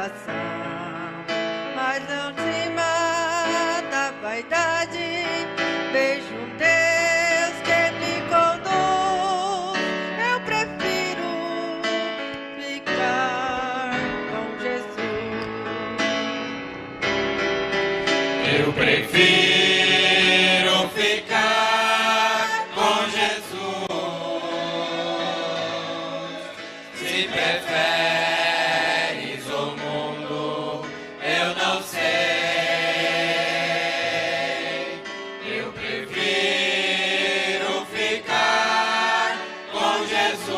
coração. Mas não se mata a vaidade, vejo um Deus que me conduz. Eu prefiro ficar com Jesus. Eu prefiro ficar com Jesus. Se preferes o mundo, eu não sei. Eu prefiro ficar com Jesus,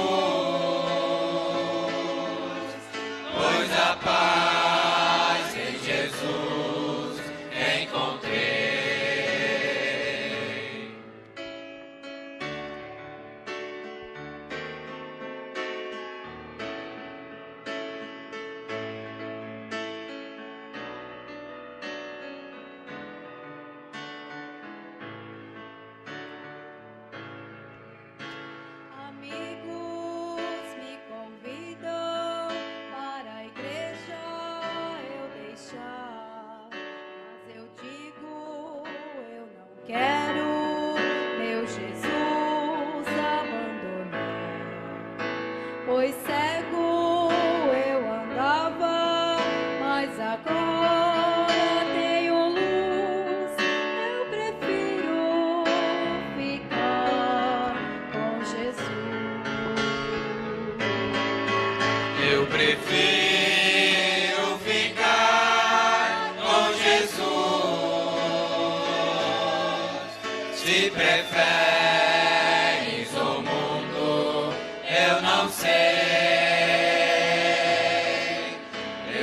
pois a paz em Jesus encontrei. Amigos me convidam para a igreja eu deixar, mas eu digo eu não quero meu Jesus abandonar, pois cego eu andava, mas agora tenho luz. Eu prefiro ficar com Jesus. Eu prefiro ficar com Jesus. Se preferes o mundo, eu não sei.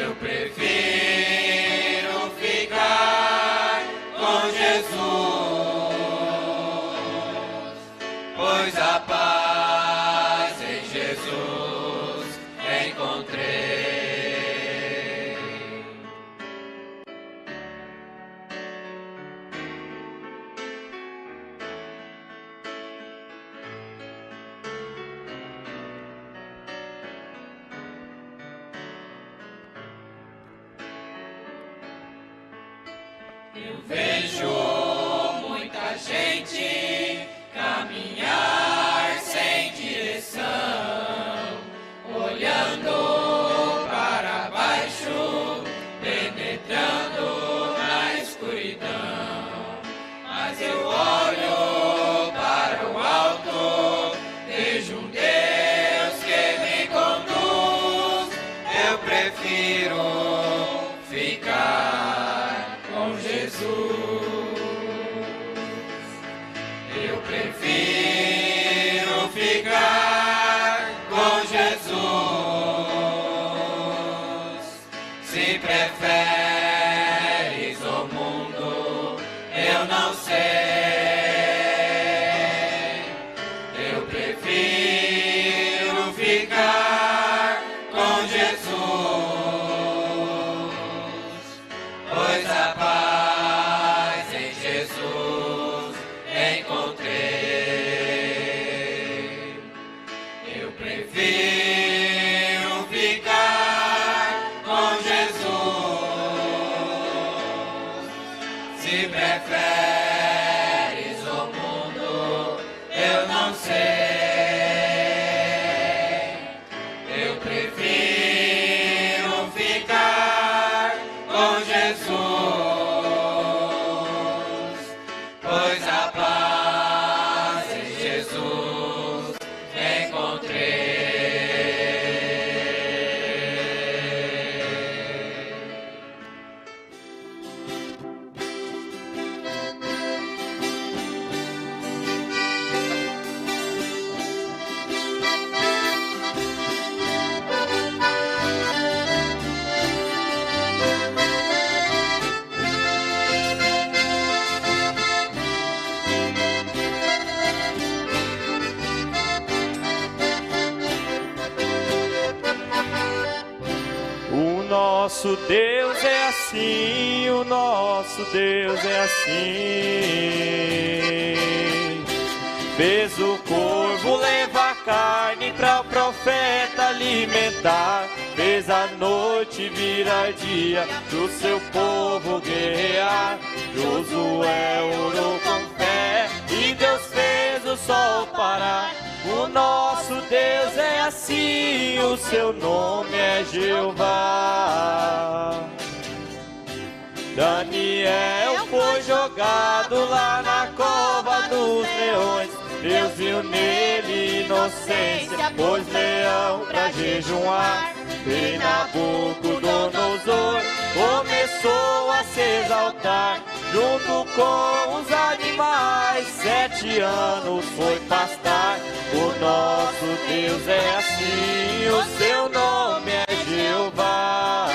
Eu prefiro ficar com Jesus, pois a paz em Jesus encontrei. Eu vejo muita gente caminhar sem direção, olhando para baixo, penetrando na escuridão. Mas eu olho para o alto, vejo um Deus que me conduz. Eu prefiro ficar com Jesus. Eu prefiro ficar com Jesus. Se preferes o mundo, eu não sei. Eu prefiro ficar com Jesus, pois a paz em Jesus encontrei. Eu prefiro ficar com Jesus. Se preferes o mundo, eu não sei. Eu prefiro ficar com Jesus, pois a paz em Jesus encontrei. O nosso Deus é assim, o nosso Deus é assim. Fez o corvo levar carne para o profeta. profeta alimentar, fez a noite virar dia, pro seu povo guerrear. Josué orou com fé e Deus fez o sol parar. O nosso Deus é assim, o seu nome é Jeová. Daniel foi jogado lá na cova dos leões. Deus viu nele inocência, pôs leão pra jejuar. E Nabucodonosor começou a se exaltar. Junto com os animais, 7 anos foi pastar. O nosso Deus é assim, o seu nome é Jeová.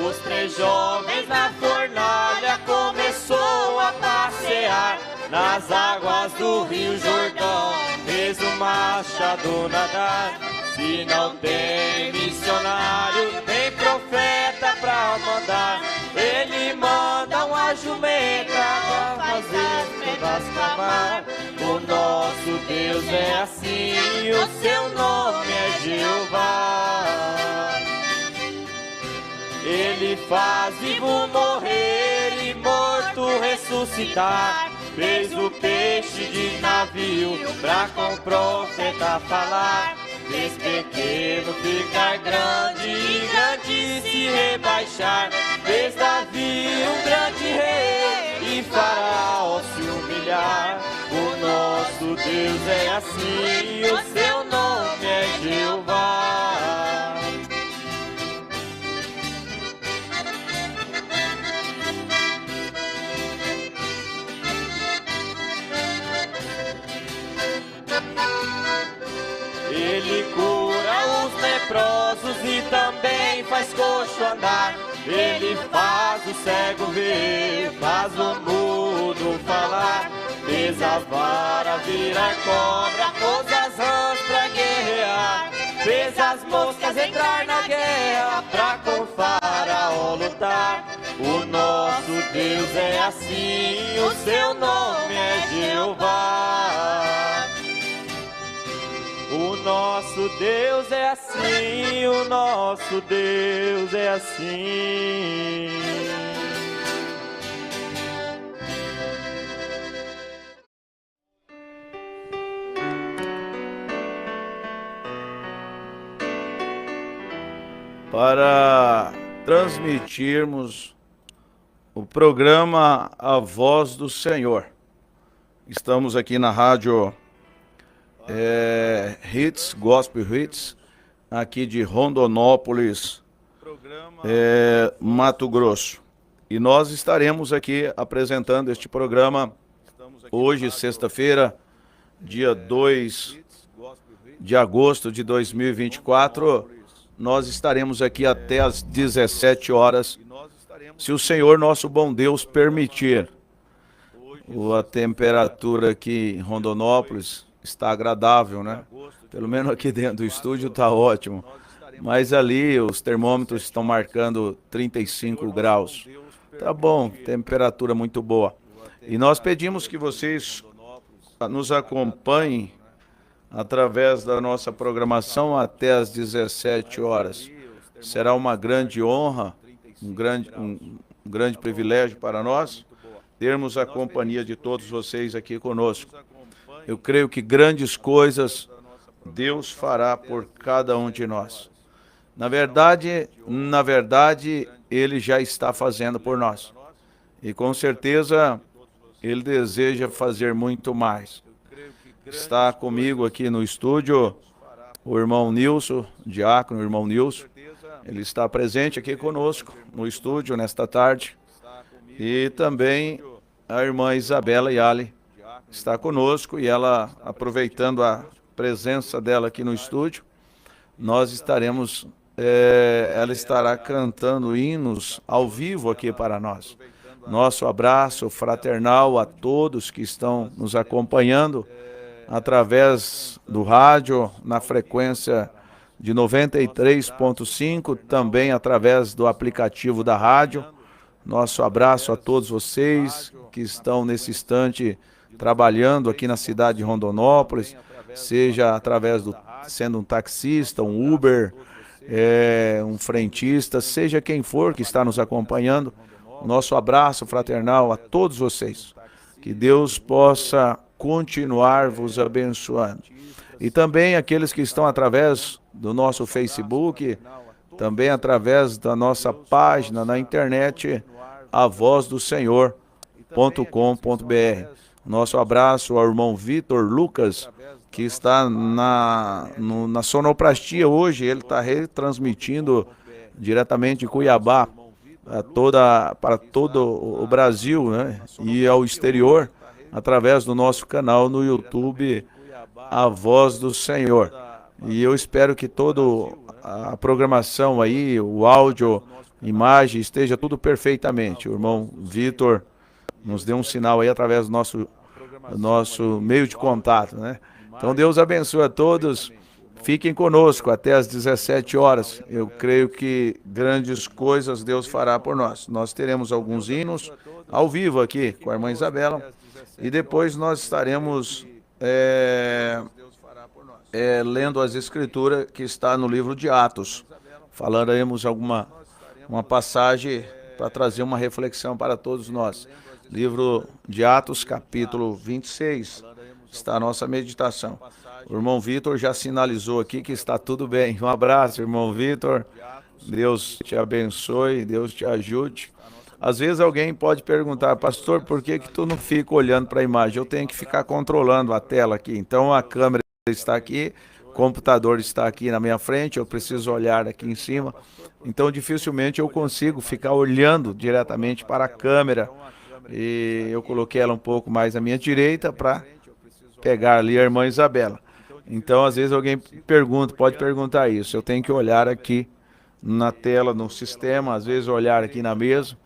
Os 3 jovens na fornalha começou a passear nas águas do Rio Jordão, fez o machado nadar. Se não tem missionário, tem profeta pra mandar. Ele manda uma jumenta pra fazer todas clamar. O nosso Deus é assim, o seu nome é Jeová. Ele faz vivo morrer e morto ressuscitar. Fez o peixe de navio pra com o profeta falar. Fez pequeno ficar grande e grande se rebaixar. Fez Davi um grande rei e Faraó se humilhar. O nosso Deus é assim, o seu nome é Jeová. Ele cura os leprosos e também faz coxo andar. Ele faz o cego ver, faz o mudo falar. Fez a vara virar cobra, pôs as rãs pra guerrear. Fez as moscas entrar na guerra pra com Faraó lutar. O nosso Deus é assim, o seu nome é Jeová. O nosso Deus é assim, o nosso Deus é assim. Para transmitirmos o programa A Voz do Senhor. Estamos aqui na rádio Hits, Gospel Hits, aqui de Rondonópolis, Mato Grosso. E nós estaremos aqui apresentando este programa hoje, sexta-feira, dia 2 de agosto de 2024. Nós estaremos aqui até às 17 horas, se o Senhor nosso bom Deus permitir. A temperatura aqui em Rondonópolis está agradável, né? Pelo menos aqui dentro do estúdio está ótimo. Mas ali os termômetros estão marcando 35 graus. Tá bom, temperatura muito boa. E nós pedimos que vocês nos acompanhem através da nossa programação até às 17 horas. Será uma grande honra, um grande privilégio para nós termos a companhia de todos vocês aqui conosco. Eu creio que grandes coisas Deus fará por cada um de nós. Na verdade, Ele já está fazendo por nós. E com certeza, Ele deseja fazer muito mais. Está comigo aqui no estúdio o irmão Nilson, diácono, o irmão Nilson. Ele está presente aqui conosco no estúdio nesta tarde. E também a irmã Isabela Yali está conosco, e ela, aproveitando a presença dela aqui no estúdio, nós estaremos, ela estará cantando hinos ao vivo aqui para nós. Nosso abraço fraternal a todos que estão nos acompanhando através do rádio, na frequência de 93.5, também através do aplicativo da rádio. Nosso abraço a todos vocês que estão nesse instante trabalhando aqui na cidade de Rondonópolis, seja através sendo um taxista, um Uber, um frentista, seja quem for que está nos acompanhando. Nosso abraço fraternal a todos vocês. Que Deus possa continuar vos abençoando. E também aqueles que estão através do nosso Facebook, também através da nossa página na internet, avozdosenhor.com.br. Nosso abraço ao irmão Vitor Lucas, que está na sonoplastia hoje. Ele está retransmitindo diretamente de Cuiabá para todo o Brasil, né? E ao exterior, através do nosso canal no YouTube, A Voz do Senhor. E eu espero que toda a programação aí, o áudio, imagem, esteja tudo perfeitamente. O irmão Vitor nos deu um sinal aí através do nosso meio de contato, né? Então Deus abençoe a todos. Fiquem conosco até às 17 horas. Eu creio que grandes coisas Deus fará por nós. Nós teremos alguns hinos ao vivo aqui com a irmã Isabela. E depois nós estaremos lendo as escrituras que está no livro de Atos. Falaremos uma passagem para trazer uma reflexão para todos nós. Livro de Atos, capítulo 26, está a nossa meditação. O irmão Vitor já sinalizou aqui que está tudo bem. Um abraço, irmão Vitor. Deus te abençoe, Deus te ajude. Às vezes alguém pode perguntar, pastor, por que tu não fica olhando para a imagem? Eu tenho que ficar controlando a tela aqui. Então a câmera está aqui, o computador está aqui na minha frente, eu preciso olhar aqui em cima. Então dificilmente eu consigo ficar olhando diretamente para a câmera. E eu coloquei ela um pouco mais à minha direita para pegar ali a irmã Isabela. Então às vezes alguém pode perguntar isso. Eu tenho que olhar aqui na tela, no sistema, às vezes olhar aqui na mesa.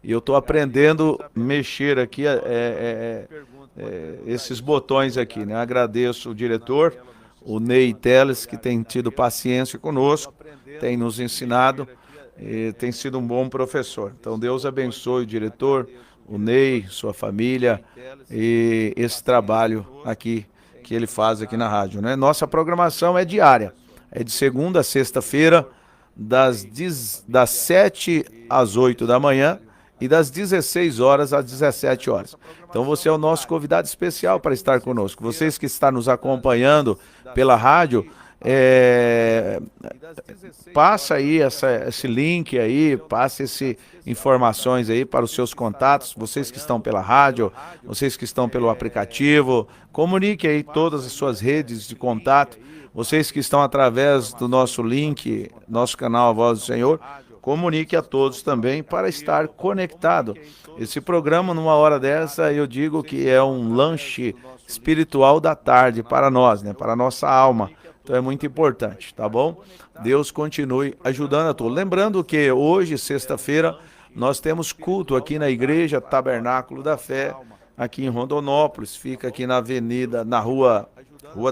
E eu estou aprendendo a mexer aqui esses botões aqui, né? Agradeço o diretor, o Ney Teles, que tem tido paciência conosco, tem nos ensinado e tem sido um bom professor. Então Deus abençoe o diretor, o Ney, sua família e esse trabalho aqui que ele faz aqui na rádio, né? Nossa programação é diária, é de segunda a sexta-feira, das 7 às 8 da manhã e das 16 horas às 17 horas. Então você é o nosso convidado especial para estar conosco. Vocês que estão nos acompanhando pela rádio, passa aí esse link aí, passa essas informações aí para os seus contatos, vocês que estão pela rádio, vocês que estão pelo aplicativo, comunique aí todas as suas redes de contato, vocês que estão através do nosso link, nosso canal A Voz do Senhor, comunique a todos também para estar conectado. Esse programa, numa hora dessa, eu digo que é um lanche espiritual da tarde para nós, né? Para a nossa alma. Então é muito importante, tá bom? Deus continue ajudando a todos. Lembrando que hoje, sexta-feira, nós temos culto aqui na Igreja Tabernáculo da Fé, aqui em Rondonópolis. Fica aqui na avenida, na Rua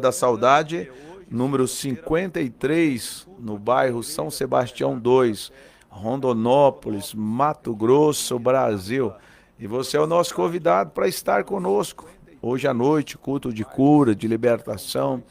da Saudade, número 53, no bairro São Sebastião 2, Rondonópolis, Mato Grosso, Brasil. E você é o nosso convidado para estar conosco hoje à noite, culto de cura, de libertação.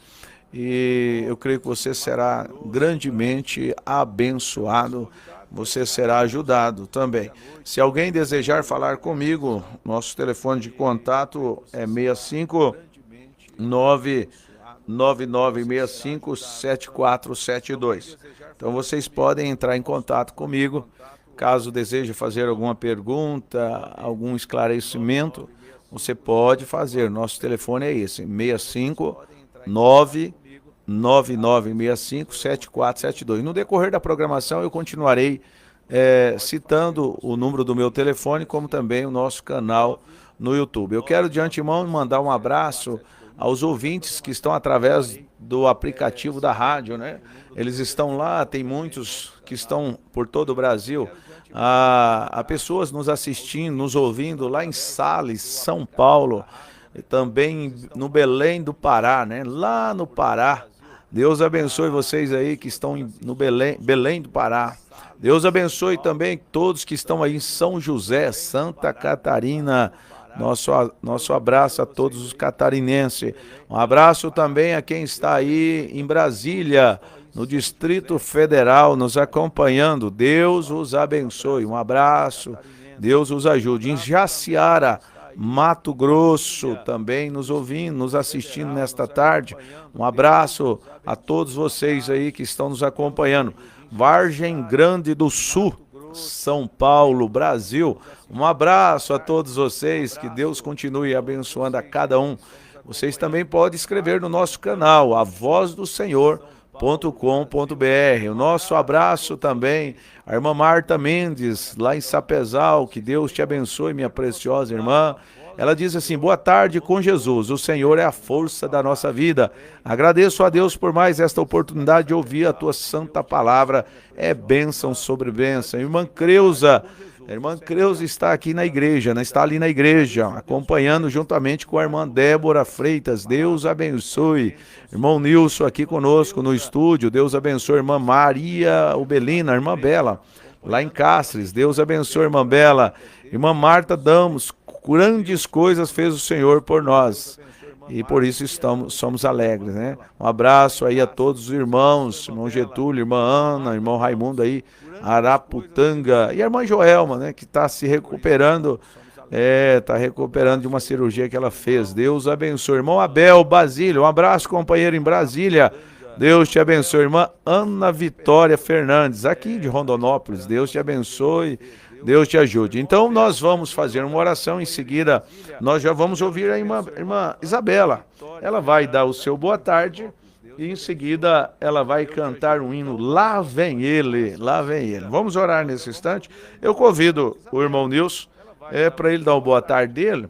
E eu creio que você será grandemente abençoado, você será ajudado também. Se alguém desejar falar comigo, nosso telefone de contato é 659-9965-7472. Então vocês podem entrar em contato comigo, caso deseje fazer alguma pergunta, algum esclarecimento, você pode fazer. Nosso telefone é esse, 659-9965-7472. No decorrer da programação eu continuarei citando o número do meu telefone, como também o nosso canal no YouTube. Eu quero de antemão mandar um abraço aos ouvintes que estão através do aplicativo da rádio, né? Eles estão lá, tem muitos que estão por todo o Brasil. Há pessoas nos assistindo, nos ouvindo lá em Sales, São Paulo, e também no Belém do Pará, né? Lá no Pará. Deus abençoe vocês aí que estão no Belém do Pará. Deus abençoe também todos que estão aí em São José, Santa Catarina. Nosso abraço a todos os catarinenses. Um abraço também a quem está aí em Brasília, no Distrito Federal, nos acompanhando. Deus os abençoe. Um abraço. Deus os ajude. Em Jaciara, Mato Grosso, também nos ouvindo, nos assistindo nesta tarde. Um abraço a todos vocês aí que estão nos acompanhando. Vargem Grande do Sul, São Paulo, Brasil. Um abraço a todos vocês, que Deus continue abençoando a cada um. Vocês também podem escrever no nosso canal, avozdosenhor.com.br. O nosso abraço também a irmã Marta Mendes, lá em Sapezal. Que Deus te abençoe, minha preciosa irmã. Ela diz assim: boa tarde com Jesus, o Senhor é a força da nossa vida. Agradeço a Deus por mais esta oportunidade de ouvir a tua santa palavra. É bênção sobre bênção. Irmã Creuza está aqui na igreja, né? Está ali na igreja, acompanhando juntamente com a irmã Débora Freitas. Deus abençoe. Irmão Nilson aqui conosco no estúdio. Deus abençoe. Irmã Maria Ubelina, irmã Bela, lá em Cáceres. Deus abençoe, irmã Bela. Irmã Marta Damos, grandes coisas fez o Senhor por nós. E por isso somos alegres, né? Um abraço aí a todos os irmãos, irmão Getúlio, irmã Ana, irmão Raimundo aí, Araputanga, e a irmã Joelma, né? Que está se recuperando, está recuperando de uma cirurgia que ela fez. Deus abençoe. Irmão Abel Basílio, um abraço, companheiro, em Brasília. Deus te abençoe. Irmã Ana Vitória Fernandes, aqui de Rondonópolis. Deus te abençoe. Deus te ajude. Então nós vamos fazer uma oração, em seguida nós já vamos ouvir a irmã Isabela. Ela vai dar o seu boa tarde e em seguida ela vai cantar um hino, Lá Vem Ele, Lá Vem Ele. Vamos orar nesse instante. Eu convido o irmão Nilson para ele dar o boa tarde dele.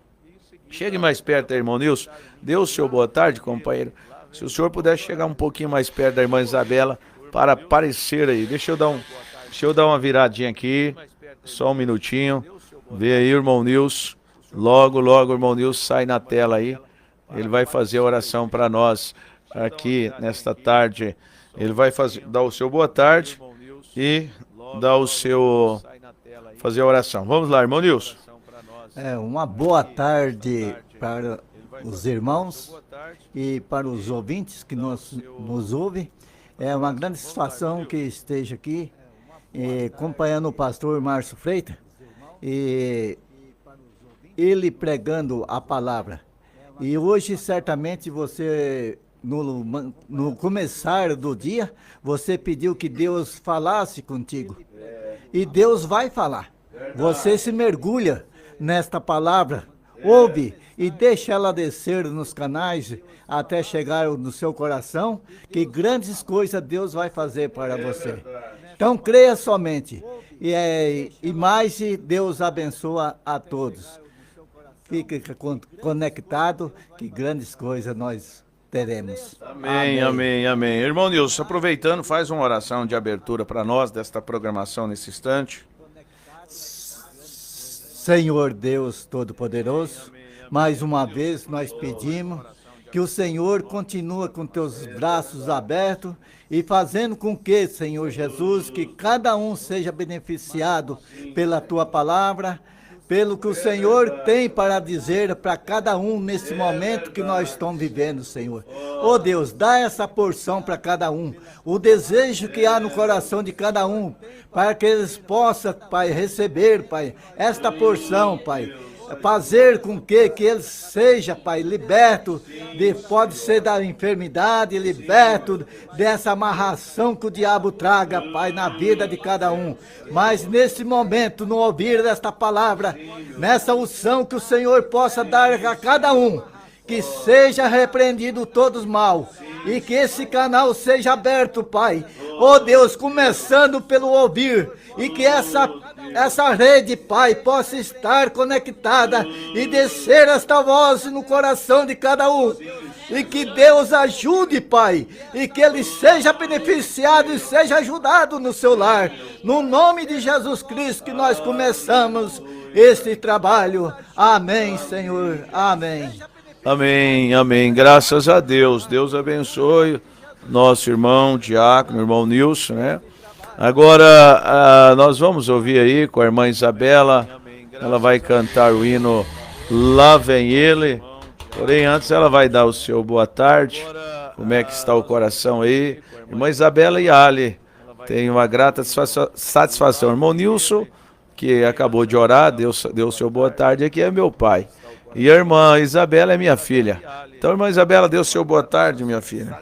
Chegue mais perto, irmão Nilson. Dê o seu boa tarde, companheiro. Se o senhor puder chegar um pouquinho mais perto da irmã Isabela para aparecer aí. Deixa eu dar uma viradinha aqui. Só um minutinho. Vê aí, irmão Nilson. Logo, o irmão Nilson sai na tela aí. Ele vai fazer a oração para nós aqui nesta tarde. Ele vai dar o seu boa tarde e fazer a oração. Vamos lá, irmão Nilson. Uma boa tarde para os irmãos e para os ouvintes que nos ouvem. É uma grande satisfação que esteja aqui acompanhando o pastor Márcio Freitas, e ele pregando a palavra. E hoje, certamente, você, no começar do dia, você pediu que Deus falasse contigo. E Deus vai falar. Você se mergulha nesta palavra, ouve e deixa ela descer nos canais até chegar no seu coração, que grandes coisas Deus vai fazer para você. Então creia somente, e mais Deus abençoa a todos. Fique conectado, que grandes coisas nós teremos. Amém, amém, amém. Irmão Nilson, aproveitando, faz uma oração de abertura para nós desta programação nesse instante. Senhor Deus Todo-Poderoso, mais uma vez nós pedimos que o Senhor continue com teus braços abertos e fazendo com que, Senhor Jesus, que cada um seja beneficiado pela tua palavra, pelo que o Senhor tem para dizer para cada um nesse momento que nós estamos vivendo, Senhor. Oh Deus, dá essa porção para cada um, o desejo que há no coração de cada um, para que eles possam, Pai, receber, Pai, esta porção, Pai. Fazer com que ele seja, Pai, liberto, pode ser da enfermidade, liberto dessa amarração que o diabo traga, Pai, na vida de cada um. Mas nesse momento, no ouvir desta palavra, nessa unção que o Senhor possa dar a cada um, que seja repreendido todos mal, e que esse canal seja aberto, Pai. Oh Deus, começando pelo ouvir, e que essa rede, Pai, possa estar conectada e descer esta voz no coração de cada um. E que Deus ajude, Pai, e que ele seja beneficiado e seja ajudado no seu lar. No nome de Jesus Cristo que nós começamos este trabalho. Amém, Senhor. Amém. Amém, amém. Graças a Deus. Deus abençoe nosso irmão diácono, irmão Nilson, né? Agora, nós vamos ouvir aí com a irmã Isabela. Ela vai cantar o hino Lá Vem Ele. Porém, antes ela vai dar o seu boa tarde. Como é que está o coração aí? Irmã Isabela e Ali, tem uma grata satisfação. Irmão Nilson, que acabou de orar, deu o seu boa tarde aqui, é meu pai. E a irmã Isabela é minha filha. Então, irmã Isabela, dê o seu boa tarde, minha filha.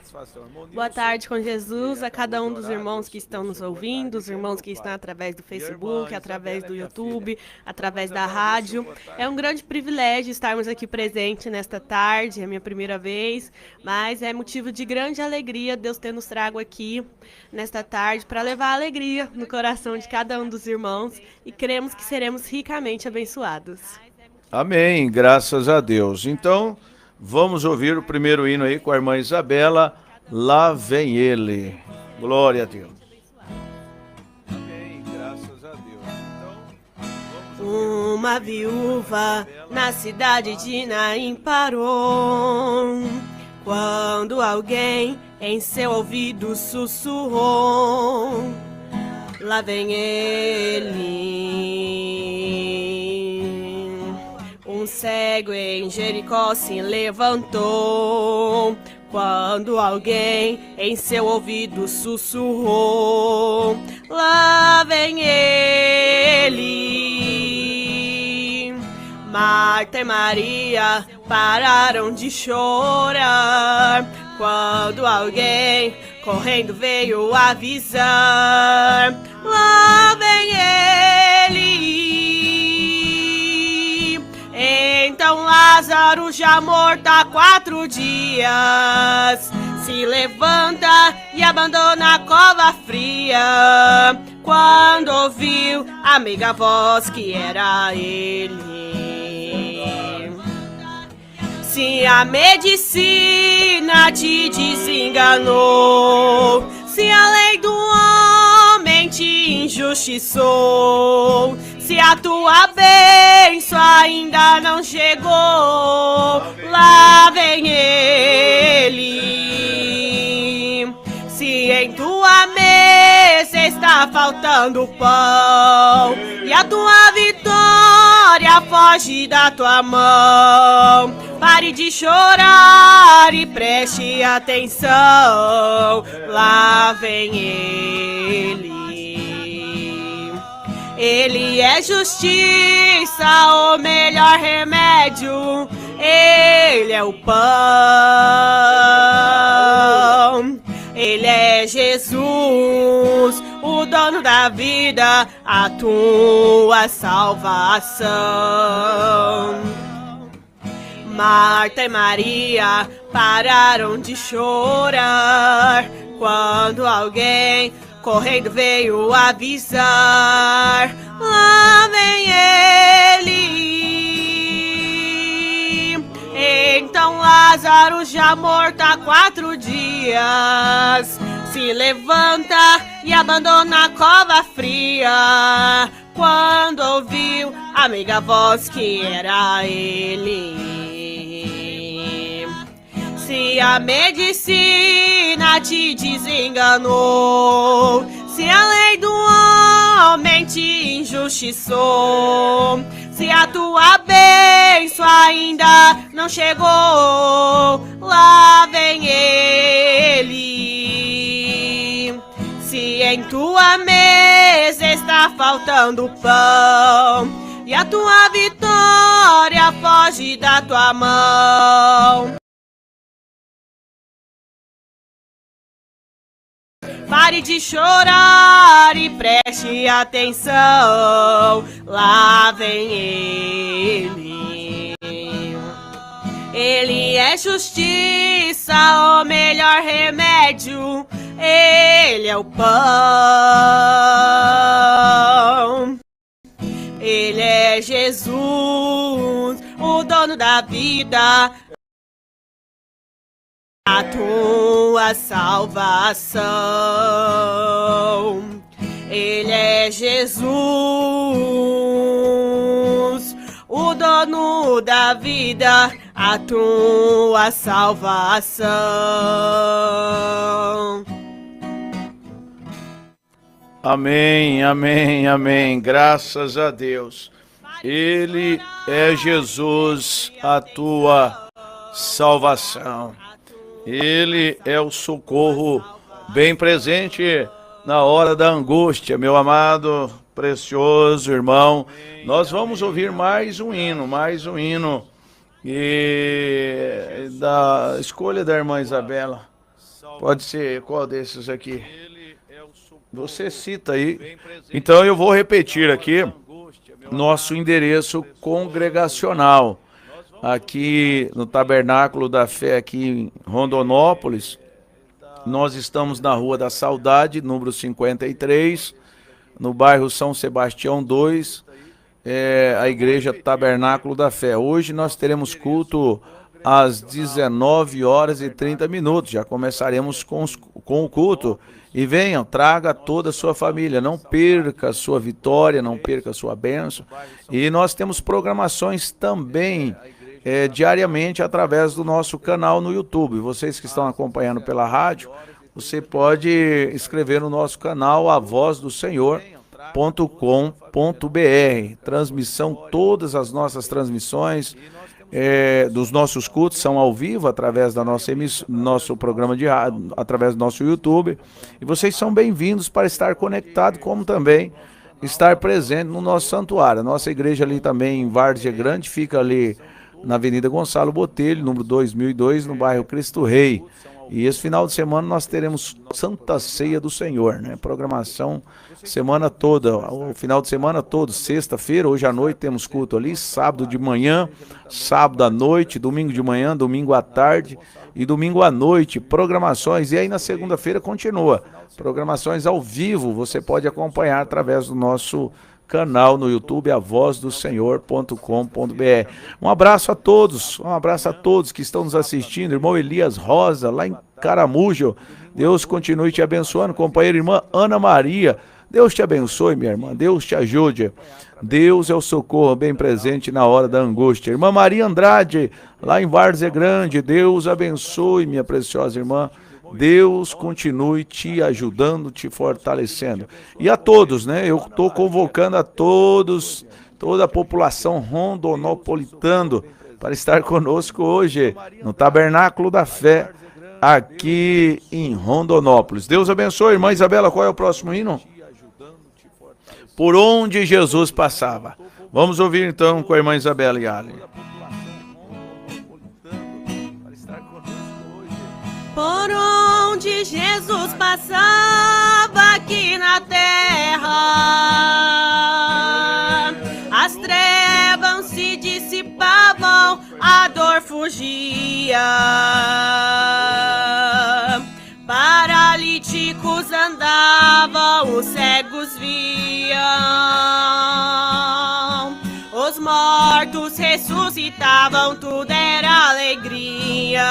Boa tarde com Jesus a cada um dos irmãos que estão nos ouvindo, os irmãos que estão através do Facebook, através do YouTube, através da rádio. É um grande privilégio estarmos aqui presentes nesta tarde, é a minha primeira vez, mas é motivo de grande alegria Deus ter nos trago aqui nesta tarde para levar alegria no coração de cada um dos irmãos e cremos que seremos ricamente abençoados. Amém, graças a Deus. Então, vamos ouvir o primeiro hino aí com a irmã Isabela. Lá vem ele. Glória a Deus. Amém, graças a Deus. Uma viúva na cidade de Naim parou, quando alguém em seu ouvido sussurrou: lá vem ele. Um cego em Jericó se levantou, quando alguém em seu ouvido sussurrou: lá vem ele. Marta e Maria pararam de chorar, quando alguém correndo veio avisar: lá vem ele. Então Lázaro, já morto há 4 dias, se levanta e abandona a cova fria, quando ouviu a meiga voz que era ele. Se a medicina te desenganou, se a lei do homem te injustiçou, se a tua bênção ainda não chegou, lá vem ele. Se em tua mesa está faltando pão e a tua vitória foge da tua mão, pare de chorar e preste atenção, lá vem ele. Ele é justiça, o melhor remédio, ele é o pão. Ele é Jesus, o dono da vida, a tua salvação. Marta e Maria pararam de chorar, quando alguém correndo veio avisar: lá vem ele. Então Lázaro, já morto há 4 dias, se levanta e abandona a cova fria, quando ouviu a meiga voz que era ele. Se a medicina te desenganou, se a lei do homem te injustiçou, se a tua bênção ainda não chegou, lá vem ele. Se em tua mesa está faltando pão e a tua vitória foge da tua mão, pare de chorar e preste atenção, lá vem ele. Ele é justiça, o melhor remédio, ele é o pão. Ele é Jesus, o dono da vida, a tua salvação. Ele é Jesus, o dono da vida, a tua salvação. Amém, amém, amém. Graças a Deus. Ele é Jesus, a tua salvação. Ele é o socorro bem presente na hora da angústia, meu amado, precioso irmão. Nós vamos ouvir mais um hino e da escolha da irmã Isabela. Pode ser qual desses aqui? Você cita aí. Então eu vou repetir aqui nosso endereço congregacional aqui no Tabernáculo da Fé aqui em Rondonópolis. Nós estamos na Rua da Saudade, número 53, no bairro São Sebastião 2, a Igreja Tabernáculo da Fé. Hoje nós teremos culto às 19h30. Já começaremos com o culto. E venham, traga toda a sua família, não perca a sua vitória, não perca a sua bênção. E nós temos programações também diariamente através do nosso canal no YouTube. Vocês que estão acompanhando pela rádio, você pode escrever no nosso canal avozdosenhor.com.br. Transmissão, todas as nossas transmissões dos nossos cultos são ao vivo através da nosso programa de rádio, através do nosso YouTube. E vocês são bem-vindos para estar conectado, como também estar presente no nosso santuário. A nossa igreja ali também em Várzea Grande fica ali na Avenida Gonçalo Botelho, número 2002, no bairro Cristo Rei. E esse final de semana nós teremos Santa Ceia do Senhor, né? Programação semana toda, o final de semana todo, sexta-feira, hoje à noite temos culto ali, sábado de manhã, sábado à noite, domingo de manhã, domingo à tarde e domingo à noite, programações. E aí na segunda-feira continua, programações ao vivo, você pode acompanhar através do nosso canal no YouTube, avozdosenhor.com.br. Um abraço a todos que estão nos assistindo. Irmão Elias Rosa, lá em Caramujo, Deus continue te abençoando. Companheira irmã Ana Maria, Deus te abençoe, minha irmã, Deus te ajude. Deus é o socorro bem presente na hora da angústia. Irmã Maria Andrade, lá em Várzea Grande, Deus abençoe, minha preciosa irmã. Deus continue te ajudando, te fortalecendo. E a todos, né? Eu estou convocando a todos, toda a população rondonopolitana para estar conosco hoje no Tabernáculo da Fé, aqui em Rondonópolis. Deus abençoe. Irmã Isabela, qual é o próximo hino? Por onde Jesus passava. Vamos ouvir então com a irmã Isabela e Ali. Por onde Jesus passava aqui na terra, as trevas se dissipavam, a dor fugia. Paralíticos andavam, os cegos viam, os mortos ressuscitavam, tudo era alegria.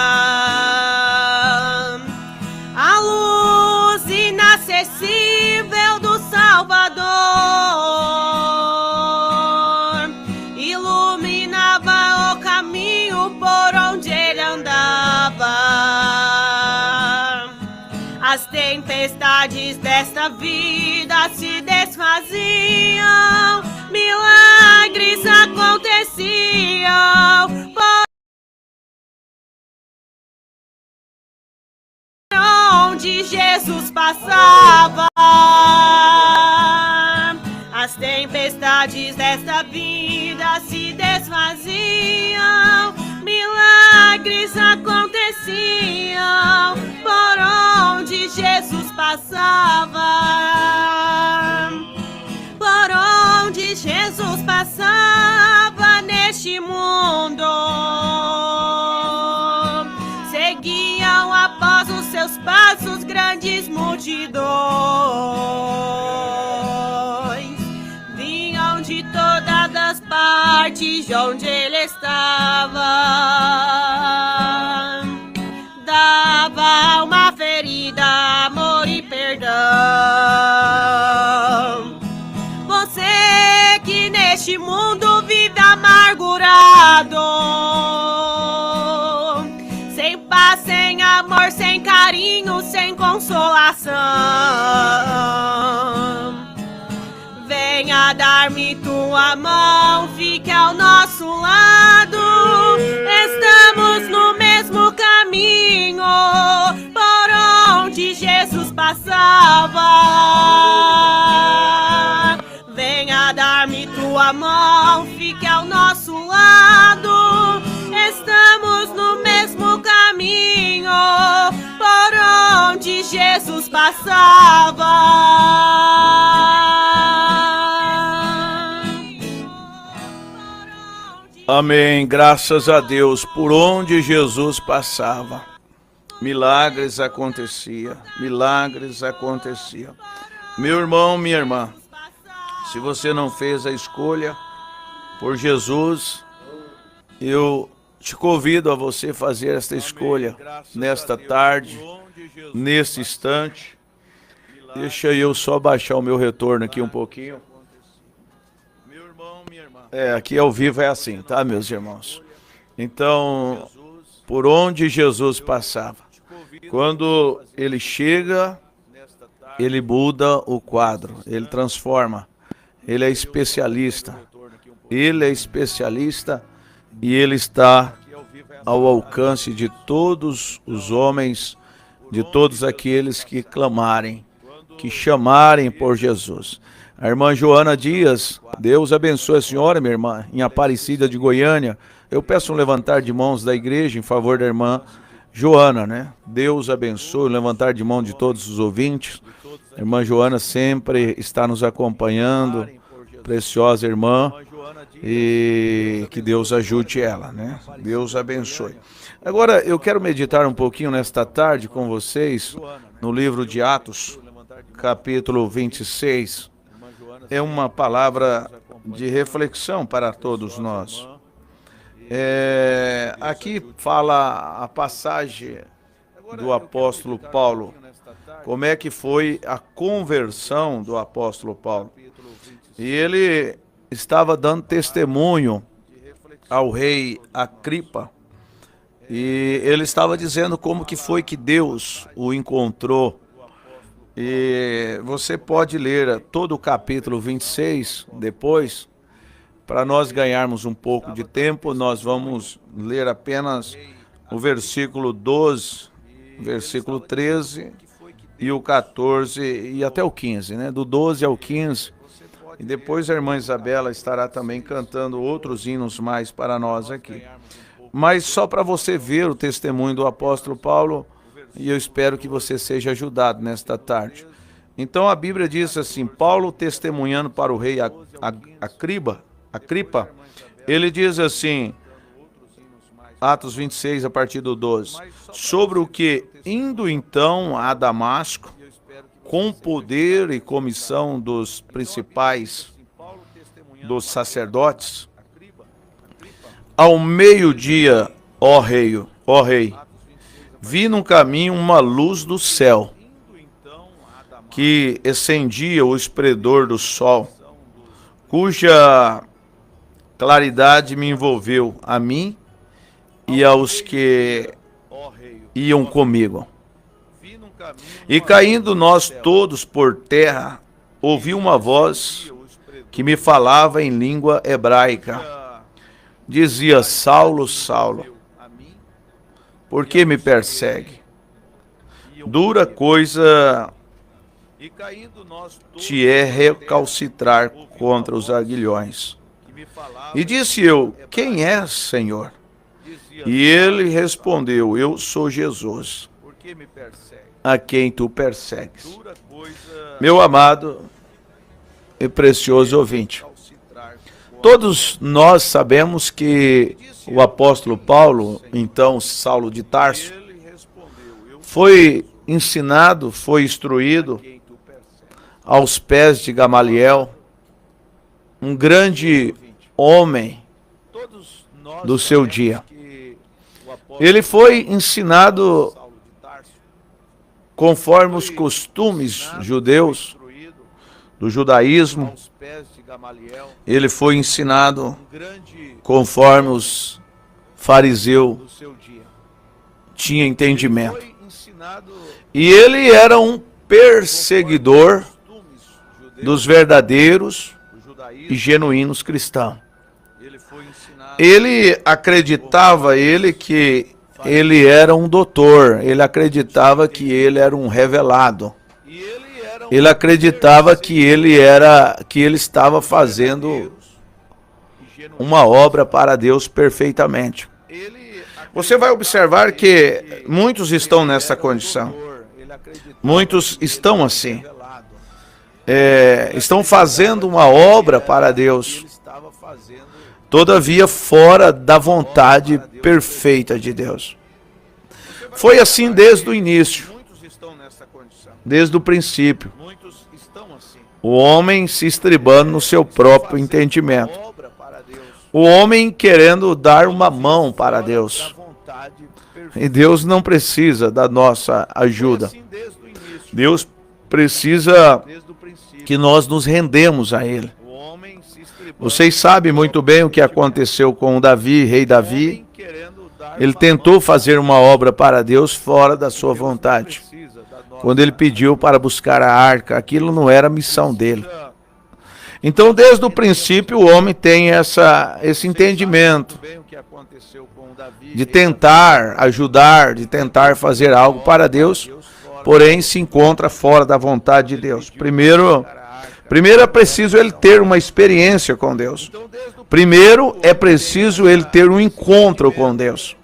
A luz inacessível do Salvador iluminava o caminho por onde ele andava. As tempestades desta vida se desfaziam, milagres aconteciam. Onde Jesus passava, as tempestades desta vida se desfaziam, milagres aconteciam por onde Jesus passava. Por onde Jesus passava neste mundo, seguiam após os seus passos grandes multidões, vinham de todas as partes de onde ele estava, da perdão. Você que neste mundo vive amargurado, sem paz, sem amor, sem carinho, sem consolação, venha dar-me tua mão, fique ao nosso lado. Estamos no mesmo caminho por onde Jesus passava. Venha dar-me tua mão, fique ao nosso lado. Estamos no mesmo caminho por onde Jesus passava. Amém, graças a Deus, por onde Jesus passava, milagres aconteciam, milagres aconteciam. Meu irmão, minha irmã, se você não fez a escolha por Jesus, eu te convido a você fazer esta escolha nesta tarde, nesse instante. Deixa eu só baixar o meu retorno aqui um pouquinho. Aqui ao vivo é assim, tá, meus irmãos? Então, por onde Jesus passava, quando ele chega, ele muda o quadro, ele transforma, ele é especialista, e ele está ao alcance de todos os homens, de todos aqueles que clamarem, que chamarem por Jesus. A irmã Joana Dias, Deus abençoe a senhora, minha irmã, em Aparecida de Goiânia. Eu peço um levantar de mãos da igreja em favor da irmã Joana, né? Deus abençoe, o levantar de mão de todos os ouvintes. A irmã Joana sempre está nos acompanhando, preciosa irmã, e que Deus ajude ela, né? Deus abençoe. Agora, eu quero meditar um pouquinho nesta tarde com vocês no livro de Atos, capítulo 26. É uma palavra de reflexão para todos nós. Aqui fala a passagem do apóstolo Paulo. Como é que foi a conversão do apóstolo Paulo? E ele estava dando testemunho ao rei Agripa. E ele estava dizendo como que foi que Deus o encontrou. E você pode ler todo o capítulo 26 depois. Para nós ganharmos um pouco de tempo, nós vamos ler apenas o versículo 12, versículo 13 e o 14 e até o 15, né? Do 12 ao 15. E depois a irmã Isabela estará também cantando outros hinos mais para nós aqui. Mas só para você ver o testemunho do apóstolo Paulo, e eu espero que você seja ajudado nesta tarde. Então a Bíblia diz assim, Paulo testemunhando para o rei Agripa, ele diz assim, Atos 26, a partir do 12, sobre o que, indo então a Damasco, com poder e comissão dos principais dos sacerdotes, ao meio-dia, ó rei, vi num caminho uma luz do céu, que excendia o esplendor do sol, cuja claridade me envolveu a mim e aos que iam comigo. E caindo nós todos por terra, ouvi uma voz que me falava em língua hebraica. Dizia, Saulo, Saulo, por que me persegue? Dura coisa te é recalcitrar contra os aguilhões. E disse eu, quem és, Senhor? E ele respondeu, eu sou Jesus, a quem tu persegues. Meu amado e precioso ouvinte, todos nós sabemos que o apóstolo Paulo, então Saulo de Tarso, foi ensinado, foi instruído aos pés de Gamaliel, um grande homem do seu dia. Ele foi ensinado conforme os costumes judeus do judaísmo. Ele foi ensinado conforme os fariseus tinham entendimento. E ele era um perseguidor dos verdadeiros e genuínos cristãos. Ele acreditava que ele era um doutor, ele acreditava que ele era um revelado. Ele acreditava que ele estava fazendo uma obra para Deus perfeitamente. Você vai observar que muitos estão nessa condição. Muitos estão assim. Estão fazendo uma obra para Deus, todavia fora da vontade perfeita de Deus. Foi assim desde o início, desde o princípio. O homem se estribando no seu próprio entendimento. O homem querendo dar uma mão para Deus. E Deus não precisa da nossa ajuda. Deus precisa que nós nos rendemos a Ele. Vocês sabem muito bem o que aconteceu com Davi, rei Davi. Ele tentou fazer uma obra para Deus fora da sua vontade. Quando ele pediu para buscar a arca, aquilo não era a missão dele. Então, desde o princípio, o homem tem esse entendimento de tentar ajudar, de tentar fazer algo para Deus, porém se encontra fora da vontade de Deus. Primeiro é preciso ele ter uma experiência com Deus. Primeiro é preciso ele ter um encontro com Deus.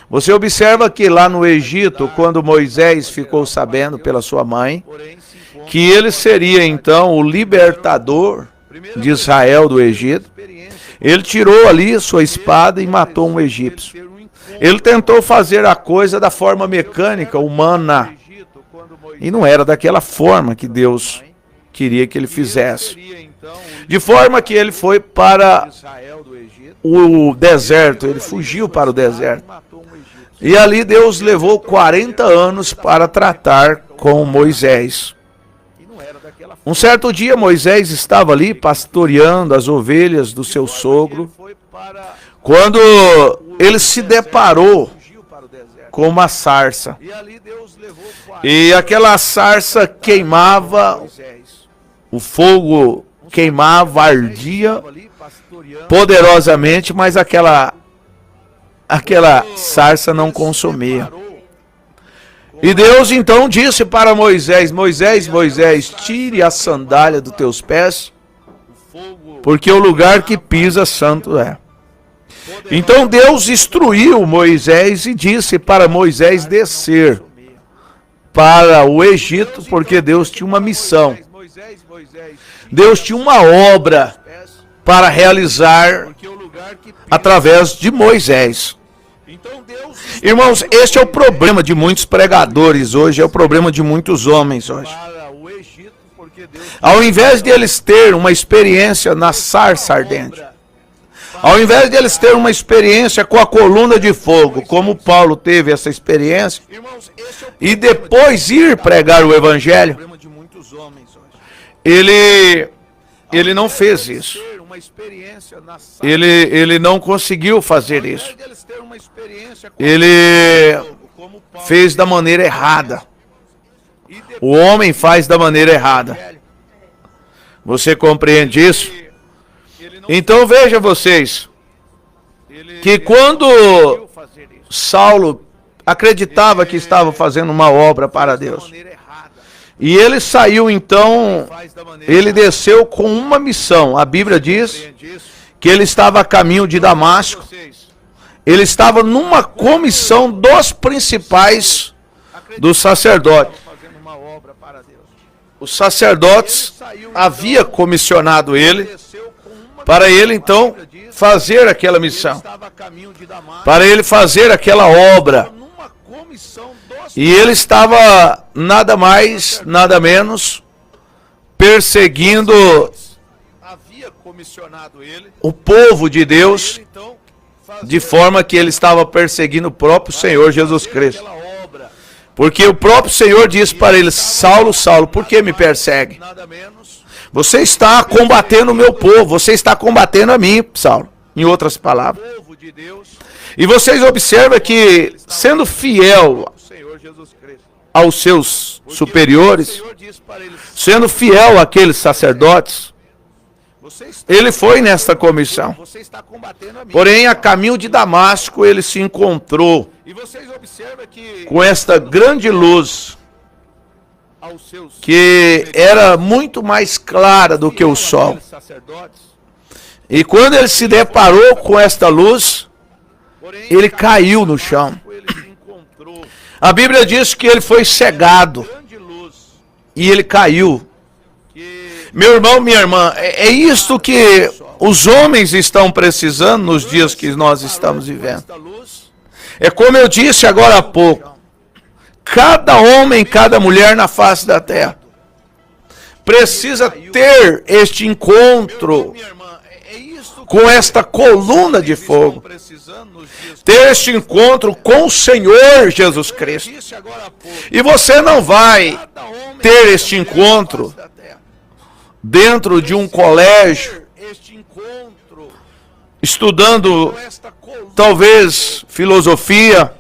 Você observa que lá no Egito, quando Moisés ficou sabendo pela sua mãe que ele seria então o libertador de Israel do Egito, ele tirou ali sua espada e matou um egípcio. Ele tentou fazer a coisa da forma mecânica, humana, e não era daquela forma que Deus queria que ele fizesse. De forma que ele foi para o deserto, ele fugiu para o deserto. E ali Deus levou 40 anos para tratar com Moisés. Um certo dia Moisés estava ali pastoreando as ovelhas do seu sogro, quando ele se deparou com uma sarça. E aquela sarça queimava, o fogo queimava, ardia poderosamente, mas aquela sarça não consumia. E Deus então disse para Moisés: Moisés, tire a sandália dos teus pés, porque o lugar que pisa santo é. Então Deus instruiu Moisés e disse para Moisés descer para o Egito, porque Deus tinha uma missão. Deus tinha uma obra para realizar através de Moisés. Irmãos, este é o problema de muitos pregadores hoje, é o problema de muitos homens hoje. Ao invés de eles terem uma experiência na sarça ardente, ao invés de eles terem uma experiência com a coluna de fogo, como Paulo teve essa experiência, e depois ir pregar o evangelho, ele não fez isso. Ele não conseguiu fazer isso. Ele fez da maneira errada. O homem faz da maneira errada. Você compreende isso? Então veja vocês, que quando Saulo acreditava que estava fazendo uma obra para Deus, e ele saiu então, ele desceu com uma missão. A Bíblia diz que ele estava a caminho de Damasco. Ele estava numa comissão dos principais dos sacerdotes. Os sacerdotes haviam comissionado ele para ele então fazer aquela missão, para ele fazer aquela obra. E ele estava nada mais, nada menos perseguindo o povo de Deus, de forma que ele estava perseguindo o próprio Senhor Jesus Cristo. Porque o próprio Senhor disse para ele: Saulo, Saulo, por que me persegue? Você está combatendo o meu povo, você está combatendo a mim, Saulo, em outras palavras. E vocês observam que, sendo fiel aos seus superiores, sendo fiel àqueles sacerdotes, ele foi nesta comissão. Porém, a caminho de Damasco, ele se encontrou com esta grande luz, que era muito mais clara do que o sol. E quando ele se deparou com esta luz, ele caiu no chão. A Bíblia diz que ele foi cegado e ele caiu. Meu irmão, minha irmã, é isto que os homens estão precisando nos dias que nós estamos vivendo. É como eu disse agora há pouco, cada homem, cada mulher na face da terra precisa ter este encontro com esta coluna de fogo, ter este encontro com o Senhor Jesus Cristo. E você não vai ter este encontro dentro de um colégio, estudando talvez filosofia,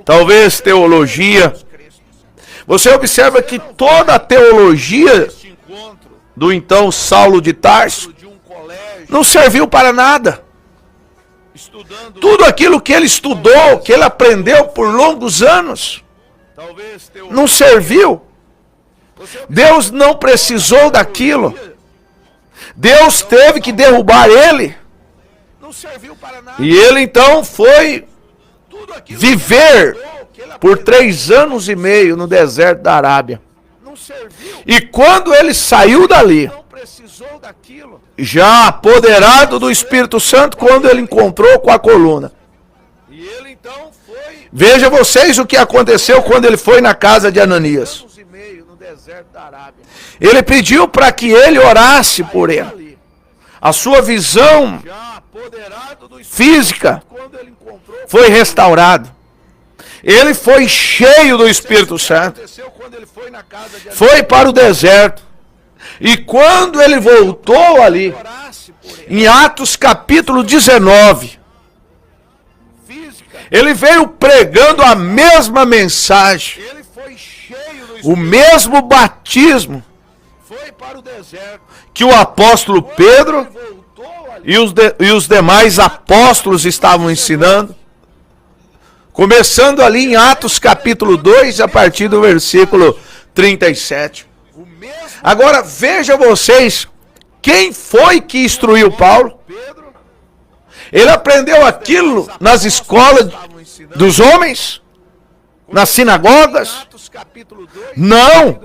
talvez teologia. Você observa que toda a teologia do então Saulo de Tarso não serviu para nada. Tudo aquilo que ele estudou, que ele aprendeu por longos anos, não serviu. Deus não precisou daquilo. Deus teve que derrubar ele. E ele então foi viver por 3 anos e meio no deserto da Arábia. E quando ele saiu dali, já apoderado do Espírito Santo, quando ele encontrou com a coluna. Veja vocês o que aconteceu quando ele foi na casa de Ananias. Ele pediu para que ele orasse por ele. A sua visão física foi restaurada. Ele foi cheio do Espírito Santo. Foi para o deserto. E quando ele voltou ali, em Atos capítulo 19, ele veio pregando a mesma mensagem, o mesmo batismo que o apóstolo Pedro e os demais apóstolos estavam ensinando. Começando ali em Atos capítulo 2, a partir do versículo 37. Agora veja vocês, quem foi que instruiu Paulo? Ele aprendeu aquilo nas escolas dos homens? Nas sinagogas? Não!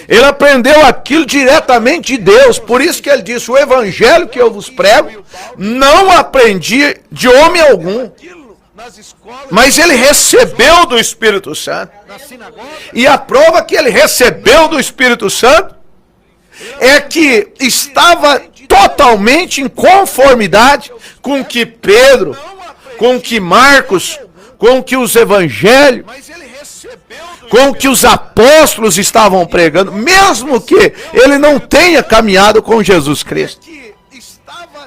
Ele aprendeu aquilo diretamente de Deus. Por isso que ele disse: o evangelho que eu vos prego, não aprendi de homem algum, mas ele recebeu do Espírito Santo. E a prova que ele recebeu do Espírito Santo é que estava totalmente em conformidade com o que Pedro, com o que Marcos, com o que os evangelhos, com o que os apóstolos estavam pregando, mesmo que ele não tenha caminhado com Jesus Cristo.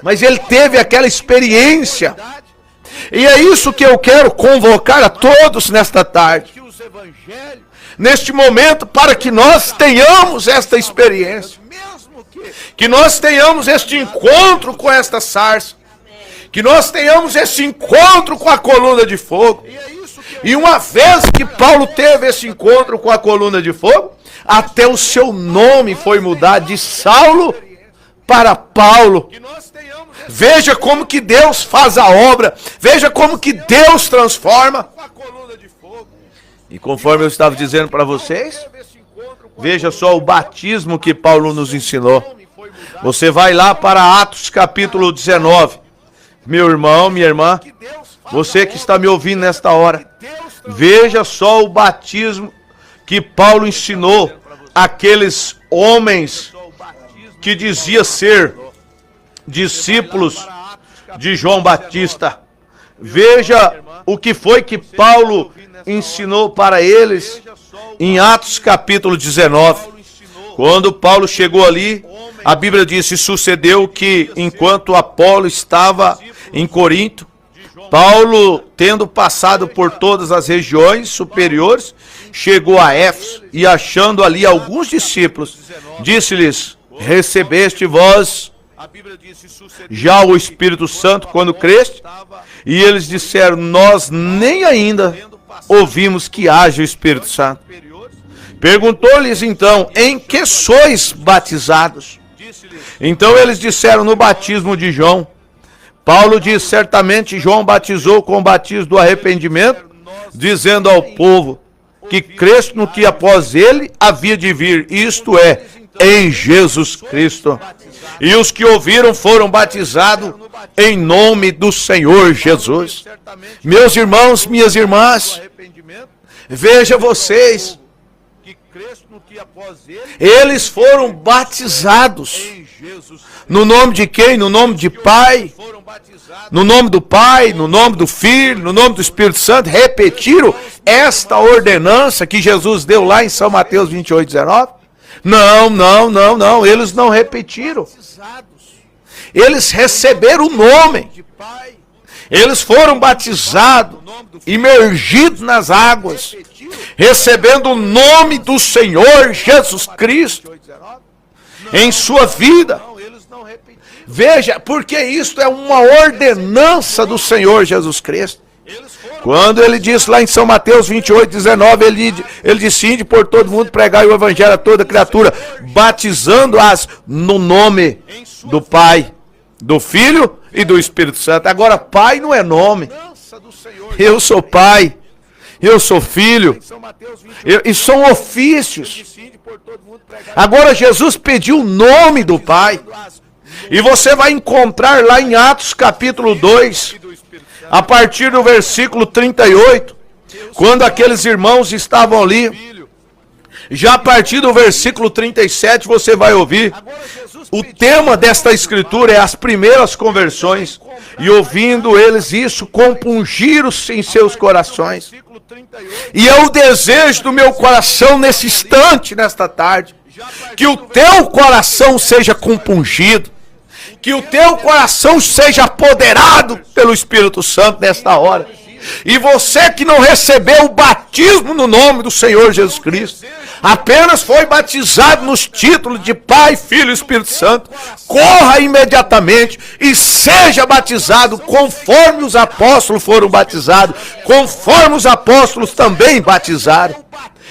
Mas ele teve aquela experiência. E é isso que eu quero convocar a todos nesta tarde, neste momento, para que nós tenhamos esta experiência, que nós tenhamos este encontro com esta sarça, que nós tenhamos esse encontro com a coluna de fogo. E uma vez que Paulo teve esse encontro com a coluna de fogo, até o seu nome foi mudado de Saulo para Paulo. Veja como que Deus faz a obra, veja como que Deus transforma. E conforme eu estava dizendo para vocês, veja só o batismo que Paulo nos ensinou. Você vai lá para Atos capítulo 19. Meu irmão, minha irmã, você que está me ouvindo nesta hora, veja só o batismo que Paulo ensinou àqueles homens que dizia ser discípulos de João Batista. Veja o que foi que Paulo ensinou para eles em Atos capítulo 19. Quando Paulo chegou ali, a Bíblia diz: e sucedeu que, enquanto Apolo estava em Corinto, Paulo, tendo passado por todas as regiões superiores, chegou a Éfeso e, achando ali alguns discípulos, disse-lhes: recebeste vós já o Espírito Santo quando creste? E eles disseram: nós nem ainda ouvimos que haja o Espírito Santo. Perguntou-lhes então: em que sois batizados? Então eles disseram: no batismo de João. Paulo diz: certamente João batizou com o batismo do arrependimento, dizendo ao povo que creste no que após ele havia de vir, isto é, em Jesus Cristo. E os que ouviram foram batizados em nome do Senhor Jesus. Meus irmãos, minhas irmãs, veja vocês, eles foram batizados no nome de quem? No nome de Pai, no nome do Pai, no nome do Filho, no nome do Espírito Santo. Repetiram esta ordenança que Jesus deu lá em São Mateus 28:19? Não, eles não repetiram. Eles receberam o nome. Eles foram batizados, imergidos nas águas, recebendo o nome do Senhor Jesus Cristo em sua vida. Veja, porque isto é uma ordenança do Senhor Jesus Cristo. Quando ele disse lá em São Mateus 28:19, ele disse: ide por todo mundo, pregai o evangelho a toda criatura, batizando-as no nome do Pai, do Filho e do Espírito Santo. Agora, Pai não é nome. Eu sou Pai, eu sou Filho, e são ofícios. Agora, Jesus pediu o nome do Pai. E você vai encontrar lá em Atos capítulo 2, a partir do versículo 38, quando aqueles irmãos estavam ali, já a partir do versículo 37 você vai ouvir. O tema desta escritura é as primeiras conversões, e ouvindo eles isso, compungiram-se em seus corações. E é o desejo do meu coração nesse instante, nesta tarde, que o teu coração seja compungido, que o teu coração seja apoderado pelo Espírito Santo nesta hora. E você que não recebeu o batismo no nome do Senhor Jesus Cristo, apenas foi batizado nos títulos de Pai, Filho e Espírito Santo, corra imediatamente e seja batizado conforme os apóstolos foram batizados, conforme os apóstolos também batizaram.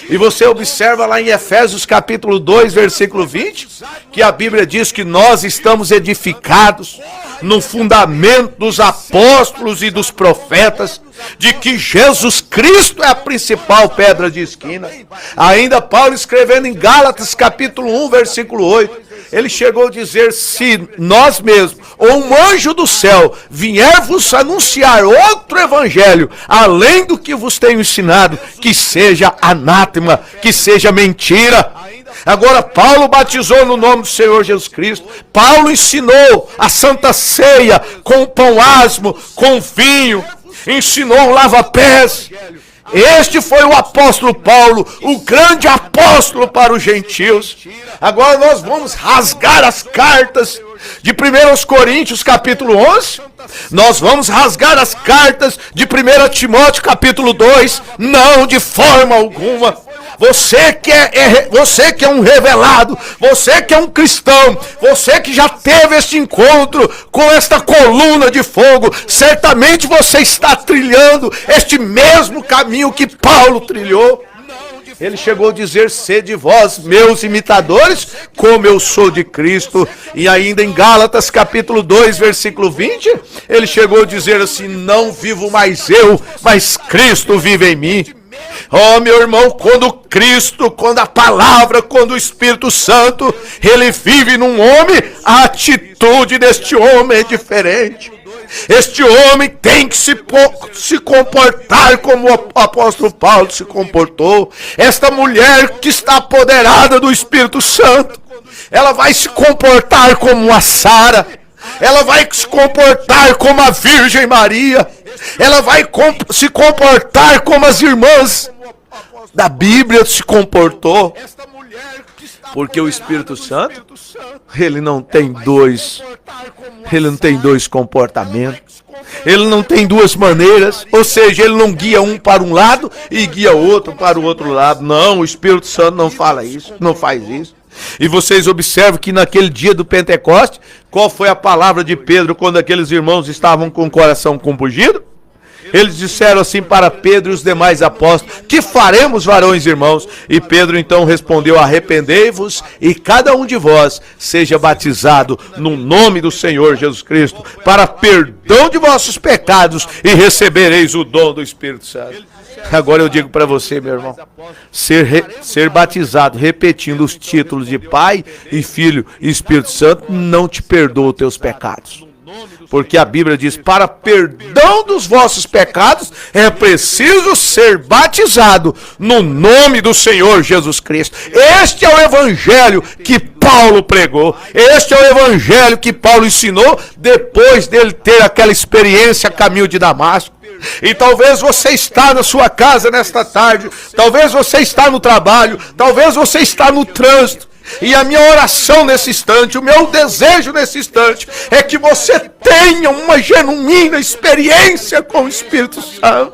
E você observa lá em Efésios capítulo 2, versículo 20, que a Bíblia diz que nós estamos edificados no fundamento dos apóstolos e dos profetas, de que Jesus Cristo é a principal pedra de esquina. Ainda Paulo, escrevendo em Gálatas capítulo 1, versículo 8, ele chegou a dizer: se nós mesmos, ou um anjo do céu, vier vos anunciar outro evangelho, além do que vos tenho ensinado, que seja anátema, que seja mentira. Agora, Paulo batizou no nome do Senhor Jesus Cristo. Paulo ensinou a Santa Ceia com pão asmo, com vinho. Ensinou o lava-pés. Este foi o apóstolo Paulo, o grande apóstolo para os gentios. Agora nós vamos rasgar as cartas de 1 Coríntios capítulo 11. Nós vamos rasgar as cartas de 1 Timóteo capítulo 2. Não, de forma alguma. Você que é um revelado, você que é um cristão, você que já teve este encontro com esta coluna de fogo, certamente você está trilhando este mesmo caminho que Paulo trilhou. Ele chegou a dizer: sede vós meus imitadores, como eu sou de Cristo. E ainda em Gálatas capítulo 2, versículo 20, ele chegou a dizer assim: não vivo mais eu, mas Cristo vive em mim. Oh, meu irmão, quando a palavra, quando o Espírito Santo, ele vive num homem, a atitude deste homem é diferente. Este homem tem que se comportar como o apóstolo Paulo se comportou. Esta mulher que está apoderada do Espírito Santo, ela vai se comportar como uma Sara. ela vai se comportar como a Virgem Maria, ela vai se comportar como as irmãs da Bíblia se comportou. Porque o Espírito Santo, ele não tem dois comportamentos. Ele não tem duas maneiras, ou seja, ele não guia um para um lado e guia o outro para o outro lado. Não, o Espírito Santo não fala isso, não faz isso. E vocês observam que naquele dia do Pentecoste, qual foi a palavra de Pedro quando aqueles irmãos estavam com o coração compungido? Eles disseram assim para Pedro e os demais apóstolos: que faremos, varões e irmãos? E Pedro então respondeu: arrependei-vos e cada um de vós seja batizado no nome do Senhor Jesus Cristo para perdão de vossos pecados e recebereis o dom do Espírito Santo. Agora eu digo para você, meu irmão, ser batizado, repetindo os títulos de Pai e Filho e Espírito Santo, não te perdoa os teus pecados. Porque a Bíblia diz: para perdão dos vossos pecados é preciso ser batizado no nome do Senhor Jesus Cristo. Este é o evangelho que Paulo pregou. Este é o evangelho que Paulo ensinou depois dele ter aquela experiência a caminho de Damasco. E talvez você está na sua casa nesta tarde, talvez você está no trabalho, talvez você está no trânsito. E a minha oração nesse instante, o meu desejo nesse instante, é que você tenha uma genuína experiência com o Espírito Santo.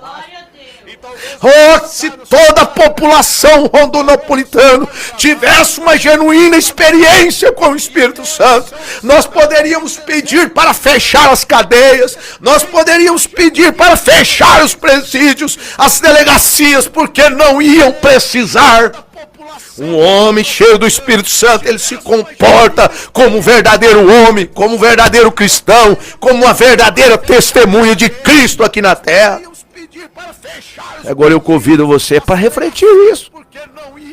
Oh, se toda a população rondonopolitana tivesse uma genuína experiência com o Espírito Santo, nós poderíamos pedir para fechar as cadeias, nós poderíamos pedir para fechar os presídios, as delegacias, porque não iam precisar. Um homem cheio do Espírito Santo, ele se comporta como um verdadeiro homem, como um verdadeiro cristão, como uma verdadeira testemunha de Cristo aqui na terra. Agora eu convido você para refletir isso.